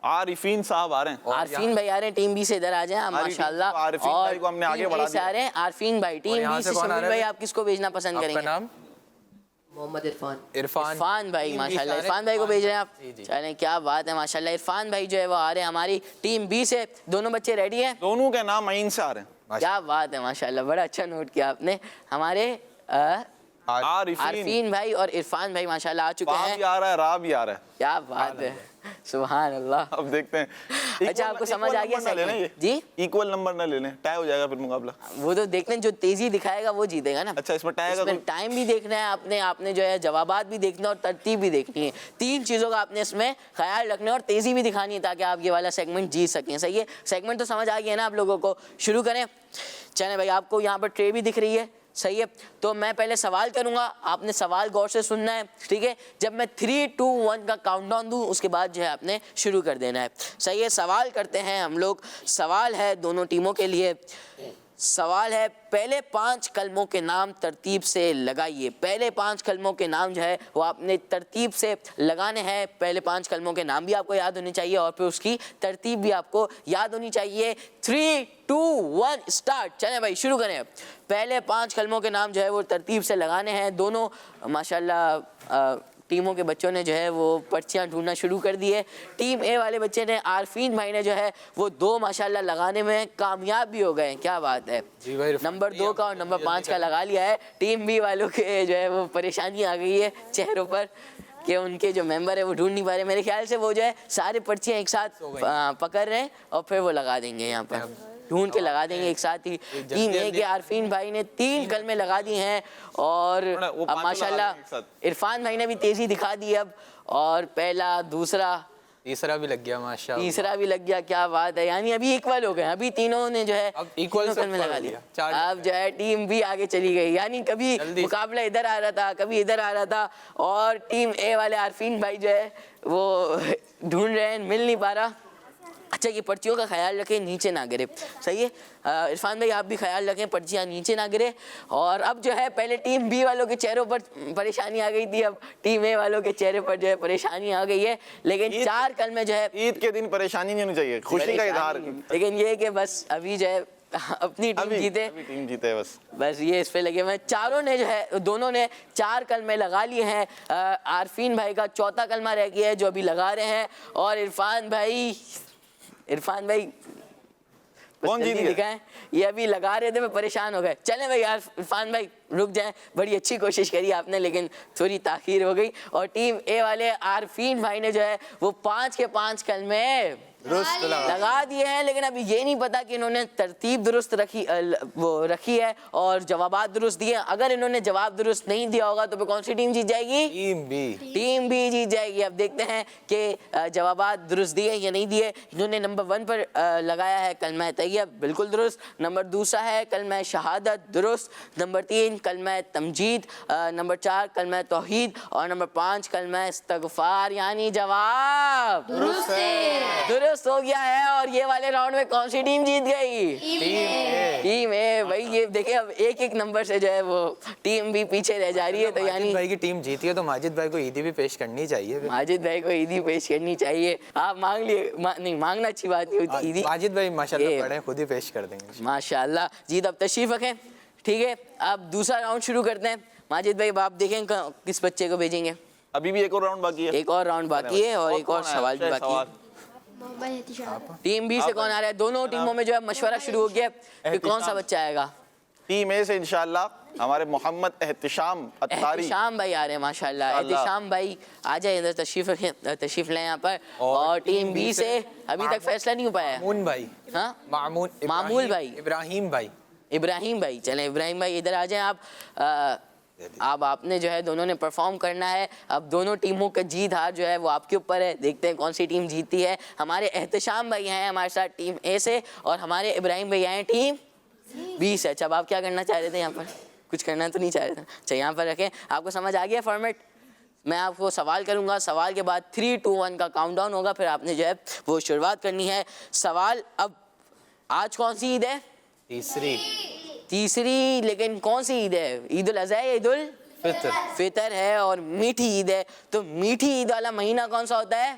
عارفین صاحب آ رہے ہیں. عارفین بھائی آ رہے ہیں. ٹیم بی سے ادھر آ جائیں ماشاءاللہ. عارفین بھائی کو ہم نے آگے بڑھا دیا. آ رہے ہیں عارفین بھائی. ٹیم بی سے شمیل بھائی آپ کس کو بھیجنا پسند کریں آپ کا گے؟ نام؟ محمد عرفان. عرفان بھائی ماشاءاللہ. عرفان بھائی کو بھیج رہے ہیں آپ؟ چلیں کیا بات ہے ماشاءاللہ. عرفان بھائی جو ہے وہ آ رہے ہیں ہماری ٹیم بی سے. دونوں بچے ریڈی ہیں؟ دونوں کے نام عین سے آ رہے ہیں. کیا بات ہے ماشاءاللہ. بڑا اچھا نوٹ کیا آپ نے. ہمارے عارفین بھائی اور عرفان بھائی ماشاءاللہ آ چکے پا ہیں. بھی آ رہا ہے، را بھی آ رہا ہے. کیا بات ہے. سبحان اللہ. اب دیکھتے ہیں اچھا آپ کو سمجھ آ گیا جی ایکول نمبر نہ لے لیں, ٹائی ہو جائے گا پھر مقابلہ. وہ تو دیکھ لیں, جو تیزی دکھائے گا وہ جیتے گا نا. اچھا اس میں ٹائی کا ٹائم بھی دیکھنا ہے آپ نے جو ہے جوابات بھی دیکھنا اور ترتیب بھی دیکھنی ہے. 3 چیزوں کا آپ نے اس میں خیال رکھنا ہے اور تیزی بھی دکھانی ہے تاکہ آپ یہ والا سیگمنٹ جیت سکیں. صحیح ہے, سیگمنٹ تو سمجھ آ گیا نا آپ لوگوں کو. شروع کریں. چلیں بھائی, آپ کو یہاں پر ٹرے بھی دکھ رہی ہے, صحیح ہے. تو میں پہلے سوال کروں گا, آپ نے سوال غور سے سننا ہے, ٹھیک ہے. جب میں 3 2 1 کا کاؤنٹ ڈاؤن دوں اس کے بعد جو ہے آپ نے شروع کر دینا ہے. صحیح ہے, سوال کرتے ہیں ہم لوگ. سوال ہے دونوں ٹیموں کے لیے. سوال ہے, پہلے 5 کلموں کے نام ترتیب سے لگائیے. پہلے 5 کلموں کے نام جو ہے وہ آپ نے ترتیب سے لگانے ہیں. پہلے 5 کلموں کے نام بھی آپ کو یاد ہونے چاہیے اور پھر اس کی ترتیب بھی آپ کو یاد ہونی چاہیے. 3 2 1 اسٹارٹ. چلیں بھائی شروع کریں. پہلے 5 کلموں کے نام جو ہے وہ ترتیب سے لگانے ہیں. دونوں ماشاءاللہ ٹیموں کے بچوں نے جو ہے وہ پرچیاں ڈھونڈنا شروع کر دی ہے. ٹیم اے والے بچے نے, عارفین بھائی نے جو ہے وہ 2 ماشاءاللہ لگانے میں کامیاب بھی ہو گئے. کیا بات ہے, نمبر 2 کا اور نمبر 5 کا لگا لیا ہے. ٹیم بی والوں کے جو ہے وہ پریشانی آ گئی ہے چہروں پر کہ ان کے جو ممبر ہے وہ ڈھونڈ نہیں پا رہے. میرے خیال سے وہ جو ہے سارے پرچیاں ایک ساتھ پکڑ رہے ہیں اور پھر وہ لگا دیں گے, یہاں پر ڈھونڈ کے لگا دیں گے ایک ساتھ ہی. ٹیم اے کے عارفین بھائی نے 3 کلمے لگا دی ہیں اور اب ماشاءاللہ عرفان بھائی نے بھی تیزی دکھا دی اب, اور پہلا, دوسرا, تیسرا بھی لگ گیا ماشاءاللہ, تیسرا بھی لگ گیا. کیا بات ہے, یعنی ابھی ایکول ہو گئے. ابھی تینوں نے جو ہے ایکول کلمے لگا لیا. اب جو ہے ٹیم بھی آگے چلی گئی. یعنی کبھی مقابلہ ادھر آ رہا تھا, کبھی ادھر آ رہا تھا, اور ٹیم اے والے عارفین بھائی جو ہے وہ ڈھونڈ رہے ہیں, مل نہیں پا رہا. اچھا یہ پرچیوں کا خیال رکھیں نیچے نہ گرے. صحیح ہے عرفان بھائی, آپ بھی خیال رکھیں پرچیاں نیچے نہ گرے. اور اب جو ہے پہلے ٹیم بی والوں کے چہروں پر پریشانی آ گئی تھی, اب ٹیم اے والوں کے چہرے پر جو ہے پریشانی آ گئی ہے. لیکن 4 کلمے جو ہے, عید کے دن پریشانی نہیں ہونی چاہیے, خوشی کا اظہار. لیکن یہ کہ بس ابھی جو ہے اپنی ٹیم جیتے, ٹیم جیتے بس یہ اس پہ لگے ہوئے. چاروں نے جو ہے, دونوں نے 4 کلمے لگا لیے ہیں. عارفین بھائی کا 4تھا کلمہ رہ گیا ہے جو ابھی لگا رہے ہیں. اور عرفان بھائی کون جیت گیا؟ یہ ابھی لگا رہے تھے, میں پریشان ہو گئے. چلیں بھائی عرفان بھائی رک جائیں, بڑی اچھی کوشش کری آپ نے لیکن تھوڑی تاخیر ہو گئی. اور ٹیم اے والے عارفین بھائی نے جو ہے وہ 5 کے 5 کلمے لگا دیے ہیں. لیکن ابھی یہ نہیں پتا کہ انہوں نے ترتیب درست رکھی ہے اور جوابات درست دیے. اگر انہوں نے جواب درست نہیں دیا ہوگا تو پھر کون سی ٹیم جیت جائے گی؟ ٹیم بی جیت جائے گی. اب دیکھتے ہیں کہ جوابات درست دیے یا نہیں دیے. انہوں نے نمبر 1 پر لگایا ہے کلمہ طیب, بالکل درست. نمبر 2 ہے کلمہ شہادت, درست. نمبر 3 کلمہ تمجید. نمبر 4 کلمہ توحید. اور نمبر 5 کلمہ استغفار. یعنی جواب درست ہو گیا ہے. اور یہ والے راؤنڈ میں کون سی ٹیم جیت گئی؟ ٹیم اے. بھائی یہ دیکھیں اب ایک نمبر سے جو ہے وہ ٹیم بھی پیچھے رہ جا رہی ہے. تو یعنی بھائی کی ٹیم جیتی ہے تو ماجد بھائی کو عیدی بھی پیش کرنی چاہیے. ماجد بھائی کو عیدی پیش کرنی چاہیے. آپ مانگ لیے, نہیں مانگنا اچھی بات نہیں ہوتی. عیدی ماجد بھائی ماشاءاللہ پڑھیں, خود ہی پیش کر دیں گے ماشاءاللہ. جی اب تشریف رکھیں, ٹھیک ہے. اب دوسرا راؤنڈ شروع کرتے ہیں. ماجد بھائی آپ دیکھیں کس بچے کو بھیجیں گے. ابھی بھی ایک اور راؤنڈ باقی ہے, ایک اور راؤنڈ باقی ہے اور ایک اور سوال بھی باقی ہے. محمد احتشام. ٹیم بی سے کون آ رہا ہے؟ دونوں ٹیموں میں جو ہے مشورہ شروع ہو گیا کہ کون سا بچہ آئے گا. ٹیم اے سے انشاءاللہ ہمارے محمد احتشام اتاری. احتشام بھائی آ رہے ہیں ماشاءاللہ. احتشام بھائی آ جائیں ادھر, تشریف لیں یہاں پر. اور ٹیم بی سے ابھی تک فیصلہ نہیں ہو پایا ہے. مامون بھائی, ہاں معمول بھائی, ابراہیم بھائی. چلیں ابراہیم بھائی ادھر آ جائیں آپ. اب آپ نے جو ہے دونوں نے پرفارم کرنا ہے. اب دونوں ٹیموں کا جیت ہار جو ہے وہ آپ کے اوپر ہے. دیکھتے ہیں کون سی ٹیم جیتتی ہے. ہمارے احتشام بھائی ہیں ہمارے ساتھ ٹیم اے سے, اور ہمارے ابراہیم بھائی ہیں ٹیم بی سے. اچھا اب آپ کیا کرنا چاہ رہے تھے یہاں پر؟ کچھ کرنا تو نہیں چاہ رہے تھے. اچھا یہاں پر رکھیں. آپ کو سمجھ آ گیا فارمیٹ؟ میں آپ کو سوال کروں گا, سوال کے بعد 3 2 1 کا کاؤنٹ ڈاؤن ہوگا, پھر آپ نے جو ہے وہ شروعات کرنی ہے. سوال, اب آج کون سی عید ہے؟ تیسری. لیکن کون سی عید ہے؟ عید الاضحیٰ یا عید الفطر ہے, اور میٹھی عید ہے. تو میٹھی عید والا مہینہ کون سا ہوتا ہے؟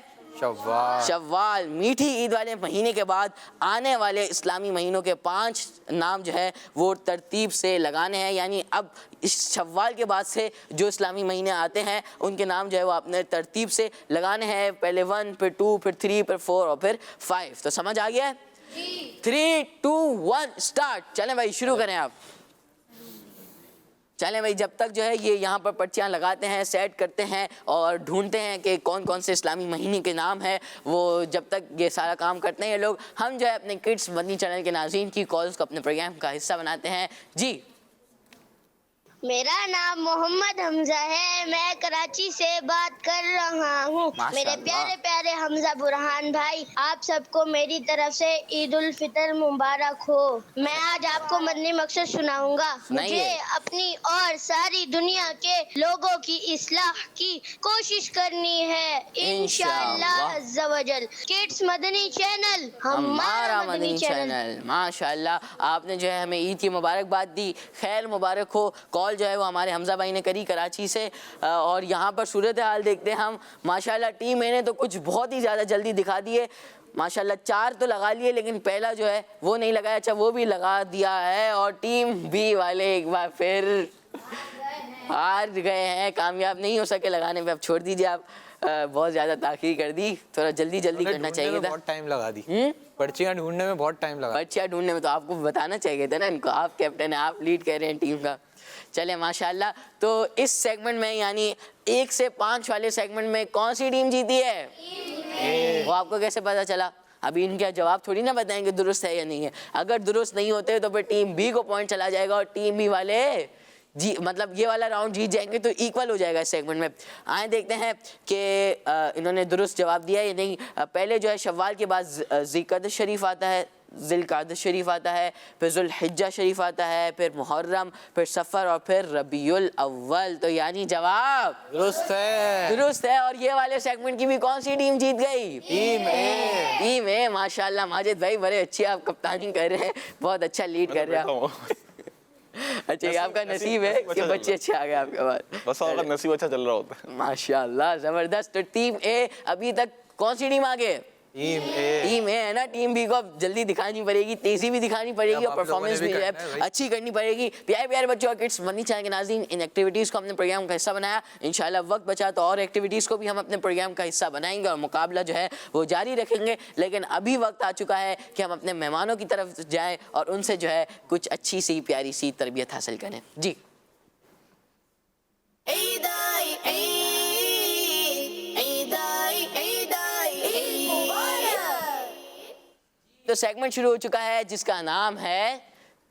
شوال. میٹھی عید والے مہینے کے بعد آنے والے اسلامی مہینوں کے 5 نام جو ہے وہ ترتیب سے لگانے ہیں. یعنی اب اس شوال کے بعد سے جو اسلامی مہینے آتے ہیں ان کے نام جو ہے وہ آپ نے ترتیب سے لگانے ہیں. پہلے 1, پھر 2, پھر 3, پھر 4 اور پھر 5. تو سمجھ آ گیا ہے؟ 3 2 1 اسٹارٹ. چلیں بھائی شروع کریں آپ. چلیں بھائی، جب تک جو ہے یہ یہاں پر پرچیاں لگاتے ہیں، سیٹ کرتے ہیں اور ڈھونڈتے ہیں کہ کون کون سے اسلامی مہینے کے نام ہے، وہ جب تک یہ سارا کام کرتے ہیں یہ لوگ، ہم جو ہے اپنے کڈس مدنی چینل کے ناظرین کی کالز کو اپنے پروگرام کا حصہ بناتے ہیں. جی میرا نام محمد حمزہ ہے، میں کراچی سے بات کر رہا ہوں. ماشاء میرے اللہ. پیارے پیارے حمزہ برہان بھائی، آپ سب کو میری طرف سے عید الفطر مبارک ہو. میں آج آپ کو مدنی مقصد سناؤں گا. سنائیے. مجھے اپنی اور ساری دنیا کے لوگوں کی اصلاح کی کوشش کرنی ہے انشاءاللہ عز و جل. کڈس مدنی چینل ہمارا مدنی چینل. ماشاء اللہ، آپ نے جو ہے ہمیں عید کی مبارکباد دی. خیر مبارک ہو. کال جو ہے وہ ہمارے حمزہ بھائی نے کری کراچی سے، اور یہاں پر صورتحال دیکھتے ہیں ہم. ماشاءاللہ ٹیم اے نے تو کچھ بہت ہی زیادہ جلدی دکھا دیے. ماشاءاللہ 4 تو لگا لیے، لیکن پہلا جو ہے وہ نہیں لگایا. اچھا وہ بھی لگا دیا ہے، اور ٹیم بی والے ایک بار پھر ہار گئے ہیں، کامیاب نہیں ہو سکے لگانے پہ. اب چھوڑ دیجیے، آپ بہت زیادہ تاخیر کر دی، تھوڑا جلدی کرنا چاہیے تھا. بہت ٹائم لگا دی، پرچیاں ڈھونڈنے میں بہت ٹائم لگا. پرچیاں ڈھونڈنے میں تو آپ کو بتانا چاہیے تھا نا ان کو. آپ کیپٹن ہیں، آپ لیڈ کر رہے ہیں ٹیم کا. چلیں ماشاءاللہ. تو اس سیگمنٹ میں یعنی 1 سے 5 والے سیگمنٹ میں کون سی ٹیم جیتی ہے؟ وہ آپ کو کیسے پتا چلا؟ ابھی ان کا جواب تھوڑی نہ بتائیں گے درست ہے یا نہیں ہے. اگر درست نہیں ہوتے تو پھر ٹیم بی کو پوائنٹ چلا جائے گا، اور ٹیم بی والے جی مطلب یہ والا راؤنڈ جیت جائیں گے تو ایکول ہو جائے گا اس سیگمنٹ میں. آئیں دیکھتے ہیں کہ انہوں نے درست جواب دیا یا نہیں. پہلے جو ہے شوال کے بعد ذی-القعدہ شریف آتا ہے، ذی-القعدہ شریف آتا ہے، پھر ذوالحجہ شریف آتا ہے، پھر محرم، پھر سفر، اور پھر ربیع الاول. تو یعنی جواب درست ہے. درست ہے. اور یہ والے سیگمنٹ کی بھی کون سی ٹیم جیت گئی؟ ٹیم اے. ٹیم اے. ماشاءاللہ ماجد بھائی بڑے اچھے آپ کپتانی کر رہے ہیں، بہت اچھا لیڈ کر رہے ہیں. اچھا یہ آپ کا نصیب ہے کہ بچے اچھے آ گئے آپ کے بعد. بس اگر نصیب اچھا چل رہا ہوتا ہے. ماشاءاللہ زبردست. تو ٹیم اے ابھی تک کون سی ٹیم آگے؟ ٹیم اے. ٹیم اے ہے نا. ٹیم بی کو اب جلدی دکھانی پڑے گی، تیزی بھی دکھانی پڑے گی، اور پرفارمنس بھی جو ہے اچھی کرنی پڑے گی. پیارے پیارے بچوں اور کڈس مدنی چینل کے ناظرین، ان ایکٹیویٹیز کو ہم نے پروگرام کا حصہ بنایا. انشاءاللہ وقت بچا تو اور ایکٹیویٹیز کو بھی ہم اپنے پروگرام کا حصہ بنائیں گے، اور مقابلہ جو ہے وہ جاری رکھیں گے. لیکن ابھی وقت آ چکا ہے کہ ہم اپنے مہمانوں کی طرف جائیں اور ان سے جو ہے کچھ اچھی سی پیاری سی تربیت حاصل کریں. جی عید آئی، عید آئی، عید آئی، عید مبارک. تو سیگمنٹ شروع ہو چکا ہے جس کا نام ہے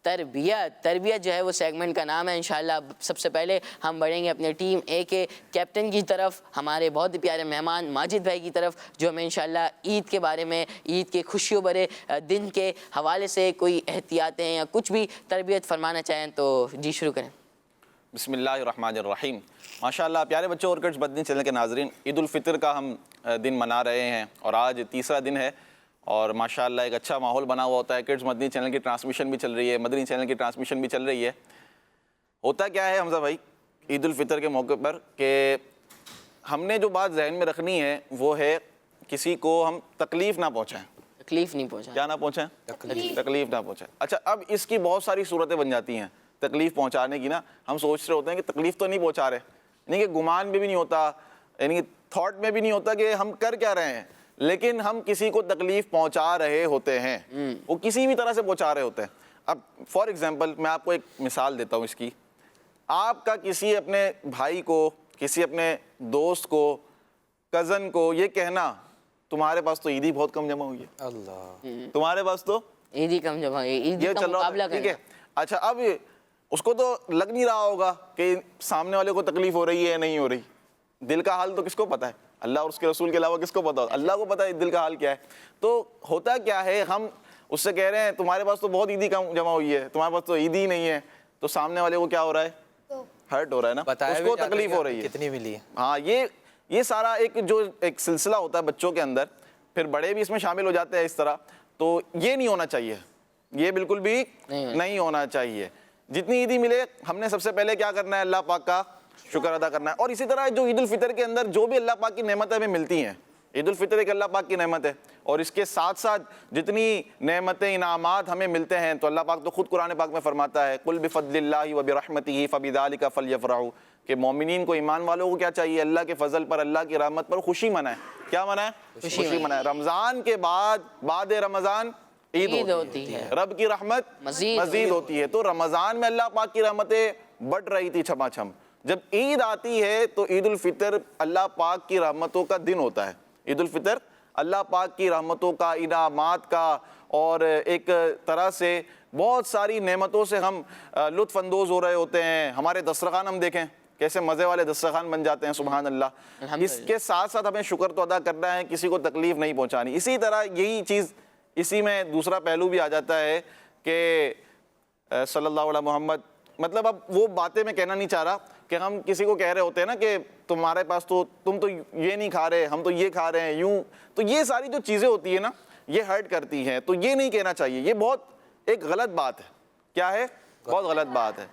تربیت. تربیت جو ہے وہ سیگمنٹ کا نام ہے. انشاءاللہ سب سے پہلے ہم بڑھیں گے اپنے ٹیم اے کے کیپٹن کی طرف، ہمارے بہت ہی پیارے مہمان ماجد بھائی کی طرف، جو ہمیں انشاءاللہ عید کے بارے میں، عید کے خوشیوں بھرے دن کے حوالے سے کوئی احتیاطیں یا کچھ بھی تربیت فرمانا چاہیں تو جی شروع کریں. بسم اللہ الرحمن الرحیم. ماشاءاللہ پیارے بچوں اور کڈس مدنی چینل کے ناظرین، عید الفطر کا ہم دن منا رہے ہیں، اور آج تیسرا دن ہے، اور ماشاءاللہ ایک اچھا ماحول بنا ہوا ہوتا ہے. کڈس مدنی چینل کی ٹرانسمیشن بھی چل رہی ہے، مدنی چینل کی ٹرانسمیشن بھی چل رہی ہے. ہوتا کیا ہے حمزہ بھائی عید الفطر کے موقع پر کہ ہم نے جو بات ذہن میں رکھنی ہے وہ ہے کسی کو ہم تکلیف نہ پہنچائیں. تکلیف نہیں پہنچا. کیا نہ پہنچائیں؟ تکلیف نہ پہنچائیں. اچھا اب اس کی بہت ساری صورتیں بن جاتی ہیں تکلیف پہنچانے کی نا. ہم سوچ رہے ہوتے ہیں کہ تکلیف تو نہیں پہنچا رہے، یعنی کہ گمان میں بھی نہیں ہوتا، یعنی کہ تھاٹ میں بھی نہیں ہوتا کہ ہم کر کیا رہے ہیں، لیکن ہم کسی کو تکلیف پہنچا رہے ہوتے ہیں. وہ کسی بھی طرح سے پہنچا رہے ہوتے ہیں. اب فار ایگزامپل میں آپ کو ایک مثال دیتا ہوں اس کی. آپ کا کسی اپنے بھائی کو، کسی اپنے دوست کو، کزن کو یہ کہنا تمہارے پاس تو عیدی بہت کم جمع ہوئی ہے، اللہ، تمہارے پاس تو عیدی کم جمع ہوئی، عیدی یہ کا چل رہا مقابلہ ہوتا ہے، ٹھیک ہے. کرنا. اچھا اب اس کو تو لگ نہیں رہا ہوگا کہ سامنے والے کو تکلیف ہو رہی ہے یا نہیں ہو رہی. دل کا حال تو کس کو پتا ہے؟ اللہ اور اس کے رسول کے علاوہ کس کو پتا ہوتا؟ اللہ کو پتا ہے دل کا حال کیا ہے. تو ہوتا کیا ہے، ہم اس سے کہہ رہے ہیں تمہارے پاس تو بہت عیدی کم جمع ہوئی ہے، تمہارے پاس تو عیدی ہی نہیں ہے. تو سامنے والے کو کیا ہو رہا ہے؟ ہرٹ ہو رہا ہے نا، بتایا اس بھی کو جاتا تکلیف کہ ہو رہی ہے. کتنی ملی ہے. ہاں یہ سارا ایک سلسلہ ہوتا ہے بچوں کے اندر، پھر بڑے بھی اس میں شامل ہو جاتے ہیں اس طرح. تو یہ نہیں ہونا چاہیے، یہ بالکل بھی نہیں ہونا چاہیے. جتنی عیدی ملے ہم نے سب سے پہلے کیا کرنا ہے؟ اللہ پاک کا شکر ادا کرنا ہے. اور اسی طرح جو عید الفطر کے اندر جو بھی اللہ پاک کی نعمتیں ہمیں ملتی ہیں، عید الفطر ایک اللہ پاک کی نعمت ہے، اور اس کے ساتھ ساتھ جتنی نعمتیں انعامات ہمیں ملتے ہیں تو اللہ پاک تو خود قرآن پاک میں فرماتا ہے قُلْ بِفَضْلِ اللَّهِ وَبِرَحْمَتِهِ فَبِذَلِكَ فَلْيَفْرَحُوا، کہ مومنین کو، ایمان والوں کو کیا چاہیے؟ اللہ کے فضل پر، اللہ کی رحمت پر خوشی منائیں. کیا منائیں؟ خوشی منائیں. رمضان کے بعد رمضان عید ہوتی ہے، رب کی رحمت مزید ہوتی ہے. تو رمضان میں اللہ پاک کی رحمتیں بڑھ رہی تھی چھما چھم. جب عید آتی ہے تو عید الفطر اللہ پاک کی رحمتوں کا دن ہوتا ہے. عید الفطر اللہ پاک کی رحمتوں کا, انعامات کا, اور ایک طرح سے بہت ساری نعمتوں سے ہم لطف اندوز ہو رہے ہوتے ہیں. ہمارے دسترخوان ہم دیکھیں کیسے مزے والے دسترخوان بن جاتے ہیں, سبحان اللہ. اس کے ساتھ ساتھ ہمیں شکر تو ادا کرنا ہے, کسی کو تکلیف نہیں پہنچانی. اسی طرح یہی چیز, اسی میں دوسرا پہلو بھی آ جاتا ہے کہ صلی اللہ علیہ محمد, مطلب اب وہ باتیں میں کہنا نہیں چاہ رہا کہ ہم کسی کو کہہ رہے ہوتے ہیں نا کہ تمہارے پاس تو تم تو یہ نہیں کھا رہے, ہم تو یہ کھا رہے ہیں, یوں. تو یہ ساری جو چیزیں ہوتی ہیں نا یہ ہرٹ کرتی ہیں, تو یہ نہیں کہنا چاہیے. یہ بہت ایک غلط بات ہے. کیا ہے؟ بہت غلط بات ہے.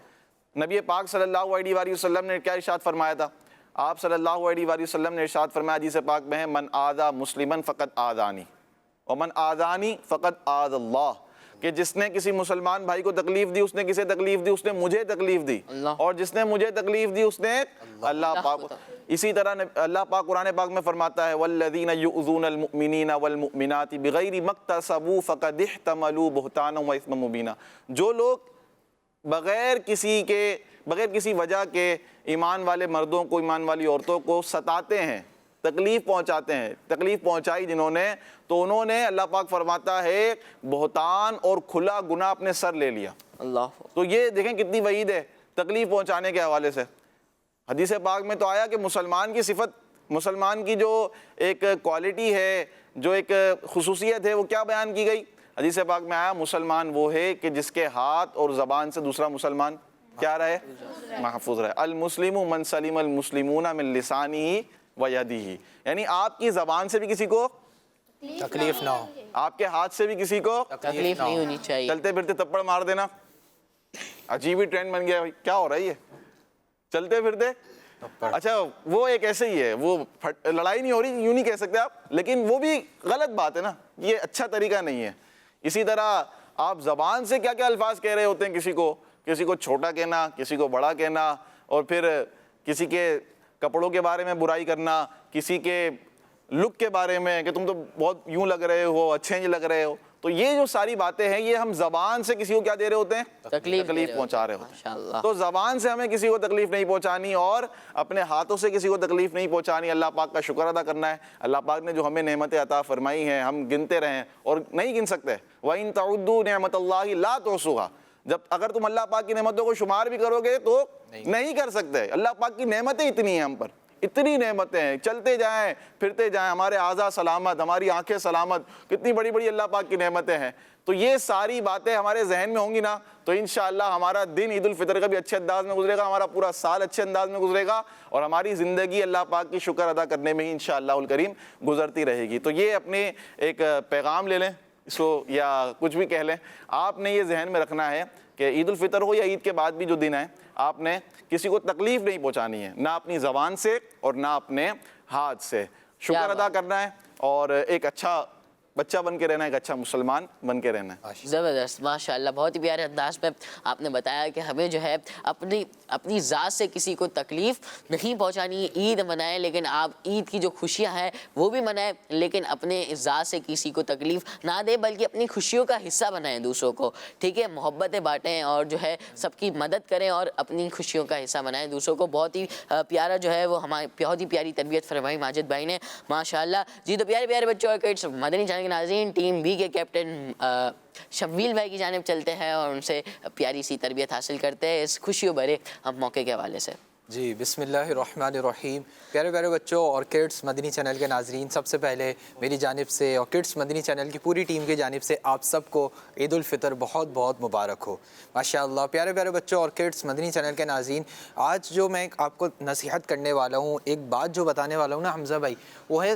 نبی پاک صلی اللہ علیہ وآلہ وسلم نے کیا ارشاد فرمایا تھا؟ آپ صلی اللہ علیہ وآلہ وسلم نے ارشاد فرمایا حدیث پاک میں ہے, من آذا مسلمن فقد آذانی ومن آذانی فقد آذ اللہ, کہ جس نے کسی مسلمان بھائی کو تکلیف دی اس نے کسے تکلیف دی؟ اس نے مجھے تکلیف دی, اور جس نے مجھے تکلیف دی اس نے اللہ پاک. اسی طرح اللہ پاک قرآن پاک میں فرماتا ہے والذین یؤذون المؤمنین والمؤمنات بغیر ما اکتسبوا فقد احتملوا بہتانا واثما مبینا. جو لوگ بغیر کسی وجہ کے ایمان والے مردوں کو, ایمان والی عورتوں کو ستاتے ہیں, تکلیف پہنچاتے ہیں, تکلیف پہنچائی جنہوں نے, تو انہوں نے, اللہ پاک فرماتا ہے, بہتان اور کھلا گناہ اپنے سر لے لیا. اللہ. تو یہ دیکھیں کتنی وعید ہے تکلیف پہنچانے کے حوالے سے. حدیث پاک میں تو آیا کہ مسلمان کی صفت, مسلمان کی جو ایک کوالٹی ہے, جو ایک خصوصیت ہے, وہ کیا بیان کی گئی؟ حدیث پاک میں آیا مسلمان وہ ہے کہ جس کے ہاتھ اور زبان سے دوسرا مسلمان کیا رہے؟ محفوظ رہے. المسلم من سلم المسلمون من لسانہ ویدہ, یعنی آپ کی زبان سے بھی کسی کو تکلیف نہ ہو, آپ کے ہاتھ سے بھی کسی کو تکلیف نہیں ہونی چاہیے. چلتے پھرتے تھپڑ مار دینا عجیب ہی ٹرینڈ بن گیا. کیا ہو رہا ہے یہ چلتے پھرتے؟ اچھا وہ ایک ایسے ہی ہے, وہ لڑائی نہیں ہو رہی, یوں نہیں کہہ سکتے آپ, لیکن وہ بھی غلط بات ہے نا, یہ اچھا طریقہ نہیں ہے. اسی طرح آپ زبان سے کیا کیا الفاظ کہہ رہے ہوتے ہیں, کسی کو چھوٹا کہنا, کسی کو بڑا کہنا, اور پھر کسی کے کپڑوں کے بارے میں برائی کرنا, کسی کے لک کے بارے میں کہ تم تو بہت یوں لگ رہے ہو, اچھے نہیں لگ رہے ہو. تو یہ جو ساری باتیں ہیں یہ ہم زبان سے کسی کو کیا دے رہے ہوتے ہیں؟ تکلیف پہنچا رہے ہوتے ہیں. تو زبان سے ہمیں کسی کو تکلیف نہیں پہنچانی, اور اپنے ہاتھوں سے کسی کو تکلیف نہیں پہنچانی. اللہ پاک کا شکر ادا کرنا ہے. اللہ پاک نے جو ہمیں نعمتیں عطا فرمائی ہیں ہم گنتے رہیں, اور نہیں گن سکتے. وَإِن تَعُدُّوا نِعْمَتَ اللَّهِ لَا تُحْصُوهَا, اگر تم اللہ پاک کی نعمتوں کو شمار بھی کرو گے تو نہیں کر سکتے. اللہ پاک کی نعمتیں اتنی ہیں ہم پر, اتنی نعمتیں ہیں, چلتے جائیں پھرتے جائیں, ہمارے اعضاء سلامت, ہماری آنکھیں سلامت, کتنی بڑی بڑی اللہ پاک کی نعمتیں ہیں. تو یہ ساری باتیں ہمارے ذہن میں ہوں گی نا تو انشاءاللہ ہمارا دن عید الفطر کا بھی اچھے انداز میں گزرے گا, ہمارا پورا سال اچھے انداز میں گزرے گا, اور ہماری زندگی اللہ پاک کی شکر ادا کرنے میں ہی انشاءاللہ الکریم گزرتی رہے گی. تو یہ اپنے ایک پیغام لے لیں اس کو, یا کچھ بھی کہہ لیں, آپ نے یہ ذہن میں رکھنا ہے کہ عید الفطر ہو یا عید کے بعد بھی جو دن ہے, آپ نے کسی کو تکلیف نہیں پہنچانی ہے, نہ اپنی زبان سے اور نہ اپنے ہاتھ سے. شکر ادا کرنا ہے اور ایک اچھا بچہ بن کے رہنا ہے, ایک اچھا مسلمان بن کے رہنا ہے. زبردست, ماشاءاللہ, بہت ہی پیارے انداز میں آپ نے بتایا کہ ہمیں جو ہے اپنی ذات سے کسی کو تکلیف نہیں پہنچانی ہے. عید منائیں لیکن آپ عید کی جو خوشیاں ہیں وہ بھی منائیں, لیکن اپنے ذات سے کسی کو تکلیف نہ دیں بلکہ اپنی خوشیوں کا حصہ بنائیں دوسروں کو. ٹھیک ہے, محبتیں بانٹیں اور جو ہے سب کی مدد کریں اور اپنی خوشیوں کا حصہ بنائیں دوسروں کو. بہت ہی پیارا جو ہے وہ ہماری بہت ہی پیاری تربیت فرمائی ماجد بھائی نے, ماشاءاللہ. جی تو پیارے پیارے بچوں اور کڈس, مدنی چینل کے ناظرین, ٹیم بی کے کیپٹن شبیل بھائی کی جانب چلتے ہیں اور ان سے پیاری سی تربیت حاصل کرتے ہیں اس خوشیوں بھرے موقع کے حوالے سے. جی بسم اللہ الرحمن الرحیم. پیارے پیارے بچوں اور کڈس مدنی چینل کے ناظرین, سب سے پہلے میری جانب سے اور کڈس مدنی چینل کی پوری ٹیم کی جانب سے آپ سب کو عید الفطر بہت بہت مبارک ہو. ماشاءاللہ. پیارے پیارے بچوں اور کڈس مدنی چینل کے ناظرین, آج جو میں آپ کو نصیحت کرنے والا ہوں, ایک بات جو بتانے والا ہوں نا حمزہ بھائی, وہ ہے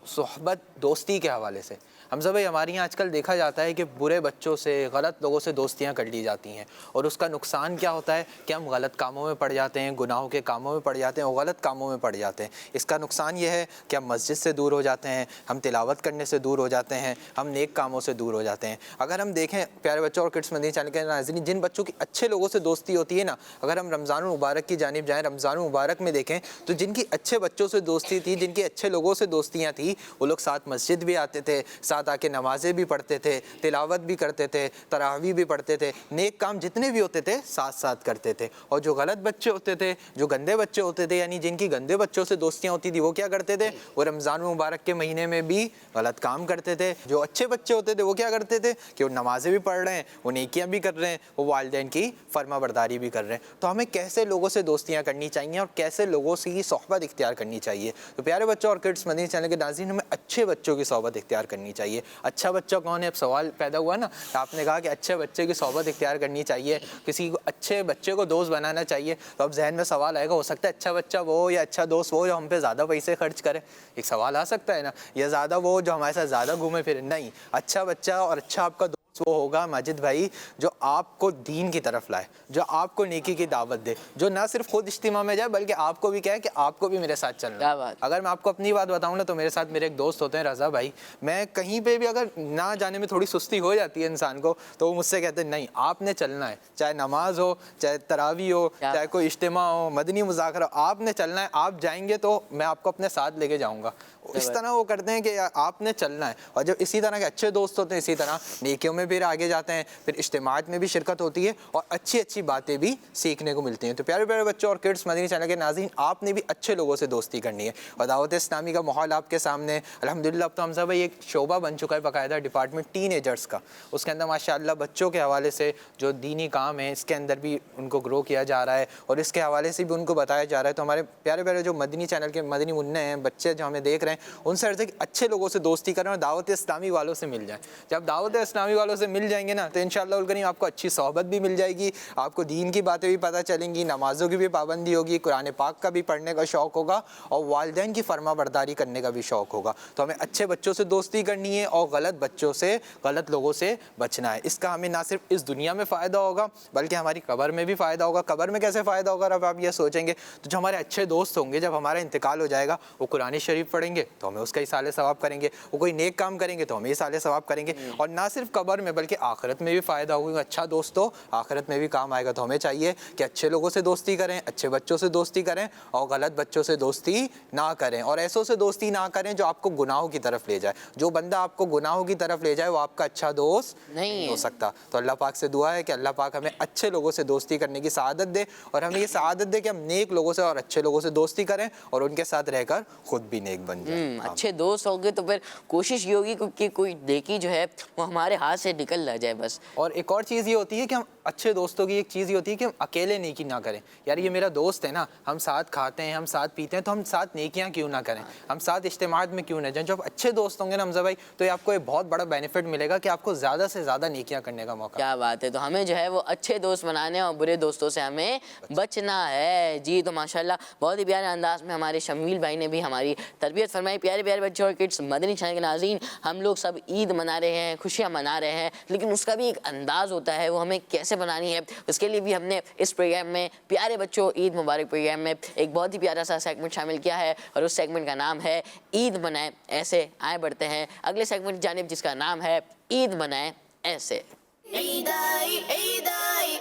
صحبت, دوستی کے حوالے سے. حمزہ بھائی ہمارے یہاں آج کل دیکھا جاتا ہے کہ برے بچوں سے, غلط لوگوں سے دوستیاں کر لی جاتی ہیں, اور اس کا نقصان کیا ہوتا ہے کہ ہم غلط کاموں میں پڑ جاتے ہیں, گناہوں کے کاموں میں پڑ جاتے ہیں اور غلط کاموں میں پڑ جاتے ہیں. اس کا نقصان یہ ہے کہ ہم مسجد سے دور ہو جاتے ہیں, ہم تلاوت کرنے سے دور ہو جاتے ہیں, ہم نیک کاموں سے دور ہو جاتے ہیں. اگر ہم دیکھیں پیارے بچوں اور کڈس مدنی چینل کے ناظرین, جن بچوں کی اچھے لوگوں سے دوستی ہوتی ہے نا, اگر ہم رمضان المبارک کی جانب جائیں, رمضان المبارک میں دیکھیں تو جن کی اچھے بچوں سے دوستی تھی, جن کی اچھے لوگوں سے دوستیاں تھیں, تھی وہ لوگ ساتھ مسجد بھی آتے تھے, ساتھ آ کے نمازیں بھی پڑھتے تھے, تلاوت بھی کرتے تھے, تراویح بھی پڑھتے تھے, نیک کام جتنے بھی ہوتے تھے ساتھ ساتھ کرتے تھے. اور جو غلط بچے ہوتے تھے, جو گندے بچے ہوتے تھے, یعنی جن کی گندے بچوں سے دوستیاں ہوتی تھی, وہ کیا کرتے تھے, وہ رمضان مبارک کے مہینے میں بھی غلط کام کرتے تھے. جو اچھے بچے ہوتے تھے وہ کیا کرتے تھے کہ وہ نمازیں بھی پڑھ رہے ہیں, وہ نیکیاں بھی کر رہے ہیں, وہ والدین کی فرما برداری بھی کر رہے ہیں. تو ہمیں کیسے لوگوں سے دوستیاں کرنی چاہیے اور کیسے لوگوں سے صحبت اختیار کرنی چاہیے. تو پیارے بچوں اور کڈس مدنی چینل کے ناظرین, ہمیں اچھے بچوں کی صحبت اختیار کرنی چاہیے. اچھا بچہ کون ہے؟ اب سوال پیدا ہوا نا, آپ نے کہا کہ اچھے بچے کی صحبت اختیار کرنی چاہیے, کسی کو اچھے بچے کو دوست بنانا چاہیے. تو اب ذہن میں سوال آئے گا, ہو سکتا ہے اچھا بچہ وہ ہو یا اچھا دوست وہ جو ہم پہ زیادہ پیسے خرچ کرے. ایک سوال آ سکتا ہے نا, یا زیادہ وہ جو ہمارے ساتھ زیادہ گھومے پھرے. نہیں, اچھا بچہ اور اچھا آپ کا دوست وہ ہوگا ماجد بھائی جو آپ کو دین کی طرف لائے, جو آپ کو نیکی کی دعوت دے, جو نہ صرف خود اجتماع میں جائے بلکہ آپ کو بھی کہے کہ آپ کو بھی میرے ساتھ چلنا ہے. اگر میں آپ کو اپنی بات بتاؤں نا, تو میرے ساتھ میرے ایک دوست ہوتے ہیں رضا بھائی. میں کہیں پہ بھی اگر نہ جانے میں تھوڑی سستی ہو جاتی ہے انسان کو, تو وہ مجھ سے کہتے ہیں نہیں آپ نے چلنا ہے, چاہے نماز ہو, چاہے تراویح ہو, چاہے کوئی اجتماع ہو, مدنی مذاکرہ, آپ نے چلنا ہے. آپ جائیں گے تو میں آپ کو اپنے ساتھ لے کے جاؤں گا. اس طرح وہ کرتے ہیں کہ آپ نے چلنا ہے. اور جب اسی طرح کے اچھے دوست ہوتے ہیں, اسی طرح نیکیوں میں بھی آگے جاتے ہیں, پھر اجتماعات میں بھی شرکت ہوتی ہے اور اچھی اچھی باتیں بھی سیکھنے کو ملتی ہیں. تو پیارے پیارے بچوں اور کڈس مدنی چینل کے ناظرین, آپ نے بھی اچھے لوگوں سے دوستی کرنی ہے. اور دعوت اسلامی کا ماحول آپ کے سامنے الحمدللہ. اب تو حمزہ بھائی ایک شعبہ بن چکا ہے باقاعدہ ڈپارٹمنٹ ٹین ایجرس کا. اس کے اندر ماشاءاللہ بچوں کے حوالے سے جو دینی کام ہے اس کے اندر بھی ان کو گرو کیا جا رہا ہے اور اس کے حوالے سے بھی ان کو بتایا جا رہا ہے. تو ہمارے پیارے پیارے جو مدنی چینل کے مدنی منع ہیں, بچے جو ہمیں دیکھ رہے ہیں, ان سے عرض ہے کہ اچھے لوگوں سے دوستی کریں اور دعوت اسلامی والوں سے مل جائیں. جب دعوت اسلامی والوں سے مل جائیں گے نا, تو انشاءاللہ الکریم آپ کو اچھی صحبت بھی مل جائے گی, آپ کو دین کی باتیں بھی پتہ چلیں گی, نمازوں کی بھی پابندی ہوگی, قرآن پاک کا بھی پڑھنے کا شوق ہوگا اور والدین کی فرما برداری کرنے کا بھی شوق ہوگا. تو ہمیں اچھے بچوں سے دوستی کرنی ہے اور غلط بچوں سے, غلط لوگوں سے بچنا ہے. اس کا ہمیں نہ صرف اس دنیا میں فائدہ ہوگا بلکہ ہماری قبر میں بھی فائدہ ہوگا. قبر میں کیسے فائدہ ہوگا اب آپ یہ سوچیں گے, تو جو ہمارے اچھے دوست ہوں گے جب ہمارا انتقال ہو جائے گا, وہ قرآن شریف پڑھیں گے تو ہمیں اس کا اصالہ ثواب کریں گے, وہ کوئی نیک کام کریں گے تو ہمیں اصالہ ثواب کریں گے. اور نہ صرف قبر میں بلکہ آخرت میں بھی فائدہ ہوگا. اچھا دوست ہو آخرت میں بھی کام آئے گا. تو ہمیں چاہیے کہ اچھے لوگوں سے دوستی کریں, اچھے بچوں سے دوستی کریں اور غلط بچوں سے دوستی نہ کریں, اور ایسوں سے دوستی نہ کریں جو آپ کو گناہوں کی طرف لے جائے. جو بندہ آپ کو گناہوں کی طرف لے جائے وہ آپ کا اچھا دوست نہیں ہو سکتا. تو اللہ پاک سے دعا ہے کہ اللہ پاک ہمیں اچھے لوگوں سے دوستی کرنے کی سعادت دے, اور ہمیں یہ سعادت دے کہ ہم نیک لوگوں سے اور اچھے لوگوں سے دوستی کریں اور ان کے ساتھ رہ کر خود بھی نیک بن جائیں. اچھے دوست ہوں گے تو پھر کوشش یہ ہوگی کہ کوئی نیکی جو ہے وہ ہمارے ہاتھ سے نکل نہ جائے بس. اور ایک اور چیز یہ ہوتی ہے کہ ہم اچھے دوستوں کی ایک چیز یہ ہوتی ہے کہ ہم اکیلے نیکی نہ کریں. یار یہ میرا دوست ہے نا, ہم ساتھ کھاتے ہیں, ہم ساتھ پیتے ہیں, تو ہم ساتھ نیکیاں کیوں نہ کریں, ہم ساتھ اجتماعات میں کیوں نہ جائیں. جب اچھے دوست ہوں گے نا حمزہ بھائی, تو یہ آپ کو ایک بہت بڑا بینیفٹ ملے گا کہ آپ کو زیادہ سے زیادہ نیکیاں کرنے کا موقع. کیا بات ہے. تو ہمیں جو ہے وہ اچھے دوست بنانے اور برے دوستوں سے ہمیں بچنا ہے. جی تو ماشاءاللہ بہت ہی پیارے انداز میں ہمارے شمیل بھائی نے بھی ہماری تربیت فرمائی. پیارے پیارے بچوں اور کڈس مدنی چینل کے ناظرین, ہم لوگ سب عید منا رہے ہیں, خوشیاں منا رہے ہیں, لیکن اس کا بھی ایک انداز ہوتا ہے, وہ ہمیں کیسے بنانی ہے. اس کے لیے بھی ہم نے اس پروگرام میں پیارے بچوں عید مبارک پروگرام میں ایک بہت ہی پیارا سا سیگمنٹ شامل کیا ہے, اور اس سیگمنٹ کا نام ہے عید منائیں ایسے. آئے بڑھتے ہیں اگلے سیگمنٹ کی جانب جس کا نام ہے عید منائیں ایسے. عید آئی عید آئی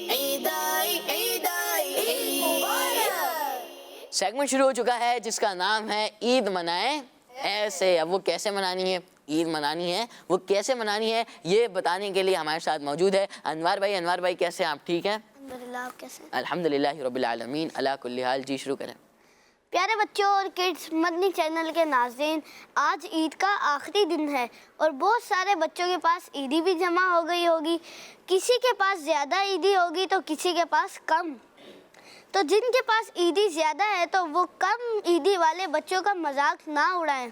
عید آئی عید آئی عید مبارک. سیگمنٹ شروع ہو چکا ہے جس کا نام ہے عید منائیں ایسے. اب وہ کیسے منانی ہے, عید منانی ہے, وہ کیسے منانی ہے, یہ بتانے کے لیے ہمارے ساتھ موجود ہے انوار بھائی. انوار بھائی کیسے ہیں آپ, ٹھیک ہیں الحمدللہ. آپ کیسے ہیں؟ الحمدللہ رب العالمین علی کل حال. جی شروع کریں. پیارے بچوں اور کڈس مدنی چینل کے ناظرین, آج عید کا آخری دن ہے اور بہت سارے بچوں کے پاس عیدی بھی جمع ہو گئی ہوگی. کسی کے پاس زیادہ عیدی ہوگی تو کسی کے پاس کم. تو جن کے پاس عیدی زیادہ ہے تو وہ کم عیدی والے بچوں کا مذاق نہ اڑائیں,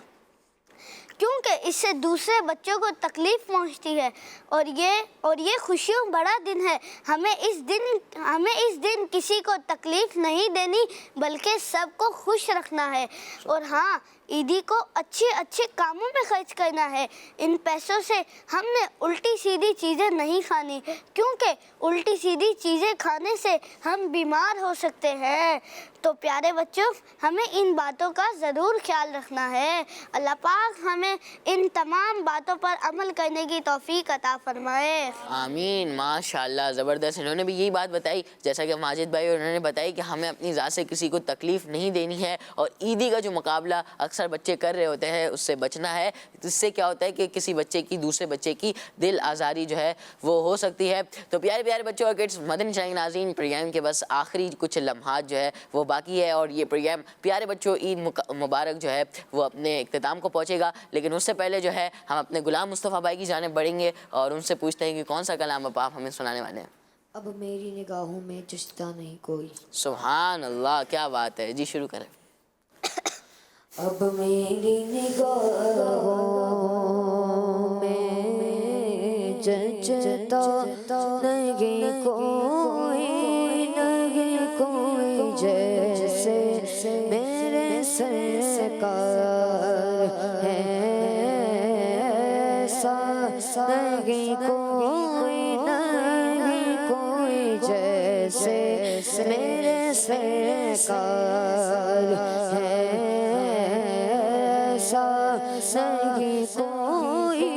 کیونکہ اس سے دوسرے بچوں کو تکلیف پہنچتی ہے. اور یہ خوشیوں بڑا دن ہے. ہمیں اس دن کسی کو تکلیف نہیں دینی بلکہ سب کو خوش رکھنا ہے. اور ہاں, عیدی کو اچھے کاموں میں خرچ کرنا ہے. ان پیسوں سے ہم نے الٹی سیدھی چیزیں نہیں کھانی, کیونکہ الٹی سیدھی چیزیں کھانے سے ہم بیمار ہو سکتے ہیں. تو پیارے بچوں, ہمیں ان باتوں کا ضرور خیال رکھنا ہے. اللہ پاک ہمیں ہمیں ان تمام باتوں پر عمل کرنے کی توفیق عطا فرمائے۔ آمین، ماشاءاللہ، زبردست۔ انہوں نے بھی یہی بات بتائی جیسا کہ ماجد بھائی انہوں نے بتائی کہ ہمیں اپنی ذات سے کسی کو تکلیف نہیں دینی ہے، اور عیدی کا جو مقابلہ اکثر بچے کر رہے ہوتے ہیں اس سے بچنا ہے۔ اس سے کیا ہوتا ہے کہ کسی بچے کی دوسرے بچے کی دل آزاری جو ہے وہ ہو سکتی ہے۔ تو پیارے پیارے بچوں اور کڈس، مدنی چینل کے ناظرین، پروگرام کے بس آخری کچھ لمحات جو ہے وہ باقی ہے، اور یہ پروگرام پیارے بچوں عید مبارک جو ہے وہ اپنے اختتام کو پہنچے گا۔ لیکن اس سے پہلے جو ہے ہم اپنے غلام مصطفیٰ بھائی کی جانب بڑھیں گے اور ان سے پوچھتے ہیں کہ کون سا کلام اب آپ ہمیں سنانے والے ہیں۔ اب میری نگاہوں میں جشتہ نہیں کوئی، سبحان اللہ، کیا بات ہے، جی شروع کریں۔ اب میری نگاہوں میں جچتا نہیں کوئی، نہیں کوئی جیسے میرے سرکار ہے، ایسا نہیں کوئی، نہیں کوئی جیسے میرے سرکار ہے، نہیں کوئی۔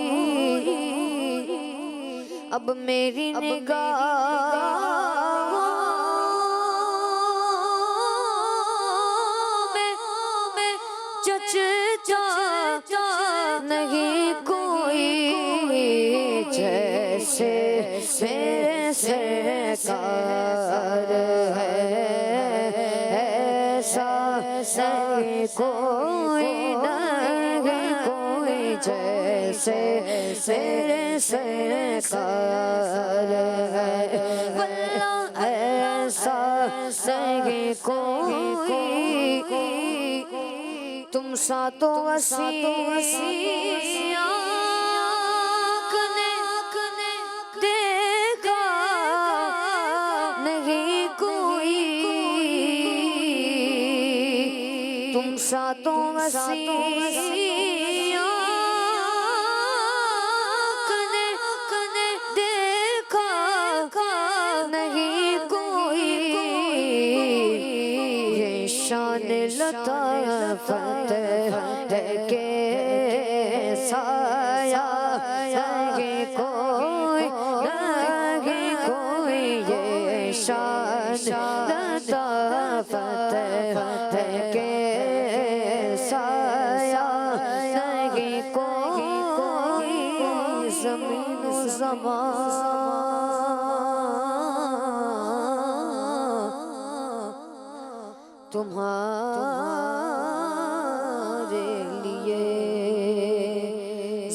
اب میری نگاہ میں جچتا نہیں کوئی جیسے میرے سرکار ہے، ایسا نہیں کوئی، نہیں کوئی جیسے میرے سرکار ہے، واللہ ایسا نہیں کوئی۔ تم سا تو وسیع آنکھ نے دیکھا نہیں کوئی، تم سا تو وسیع آنکھ نے دیکھا نہیں کوئی، یہ شان لطافت ہے کہ سایہ نہیں کوئی، نہیں کوئی، یہ شان لطافت ہے کہ سایہ نہیں کوئی، زمین و زمان تمہارے لیے،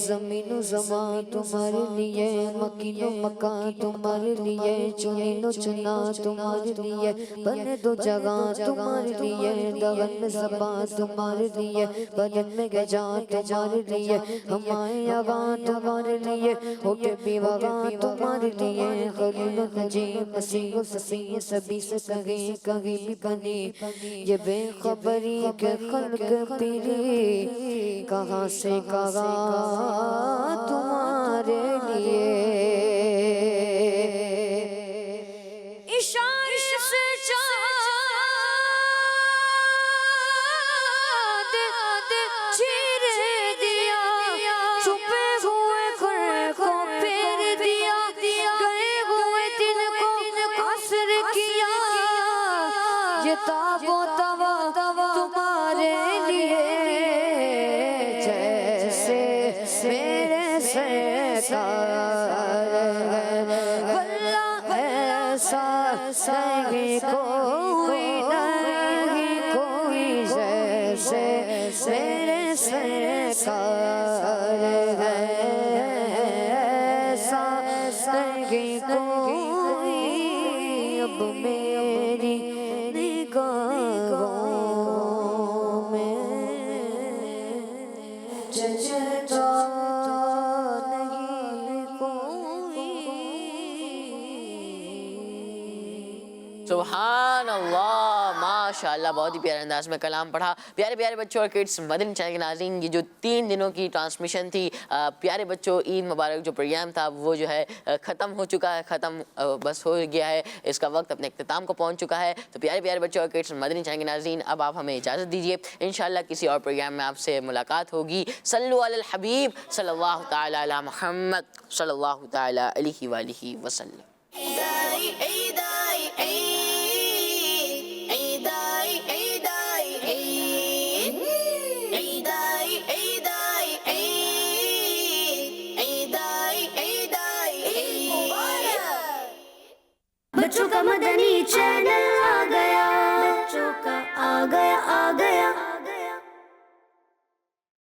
زمین و زمان تمہارے لیے، مکین و مکان تمہارے لیے، چنین و چنا تمہارے لیے، بنے دو جگہ تمہارے لیے، دغن میں زبان تمہارے لیے، بدن میں گجان تمہارے لیے، ہمائیں اغان تمہارے لیے، ہوٹے بھی وغان تمہارے لیے، خلیل و نجیم مسیح و فصیح سبھی سے کہیں بھی بنی، یہ بے خبری کے خلق پیری کہاں سے کہاں تمہارے لیے، اشارے سے چاند چیر دیا، چھپے ہوئے گھر کو پھیر دیا، گئے ہوئے دن کو عصر کیا، یہ تاب و توا تمہارے لیے، جیسے میرے سرکار ہے، واللہ ایسا نہیں کوئی، نہیں کوئی جیسے میرے سرکار ہے، ایسا نہیں کوئی۔ اب میری نگاہوں میں جچتا نہیں کوئی، سبحان اللہ، ماشاء اللہ، بہت ہی پیارے انداز میں کلام پڑھا۔ پیارے پیارے بچوں اور کڈس مدنی چینل کے ناظرین، یہ جو 3 دنوں کی ٹرانسمیشن تھی، پیارے بچوں عید مبارک جو پروگرام تھا وہ جو ہے ختم ہو چکا ہے، بس ہو گیا ہے، اس کا وقت اپنے اختتام کو پہنچ چکا ہے۔ تو پیارے پیارے بچوں اور کڈس مدنی چینل کے ناظرین، اب آپ ہمیں اجازت دیجیے، انشاءاللہ کسی اور پروگرام میں آپ سے ملاقات ہوگی۔ صلو علی الحبیب صلی اللہ تعالی علی محمد صلی اللہ تعالی علیہ وآلہ وسلم۔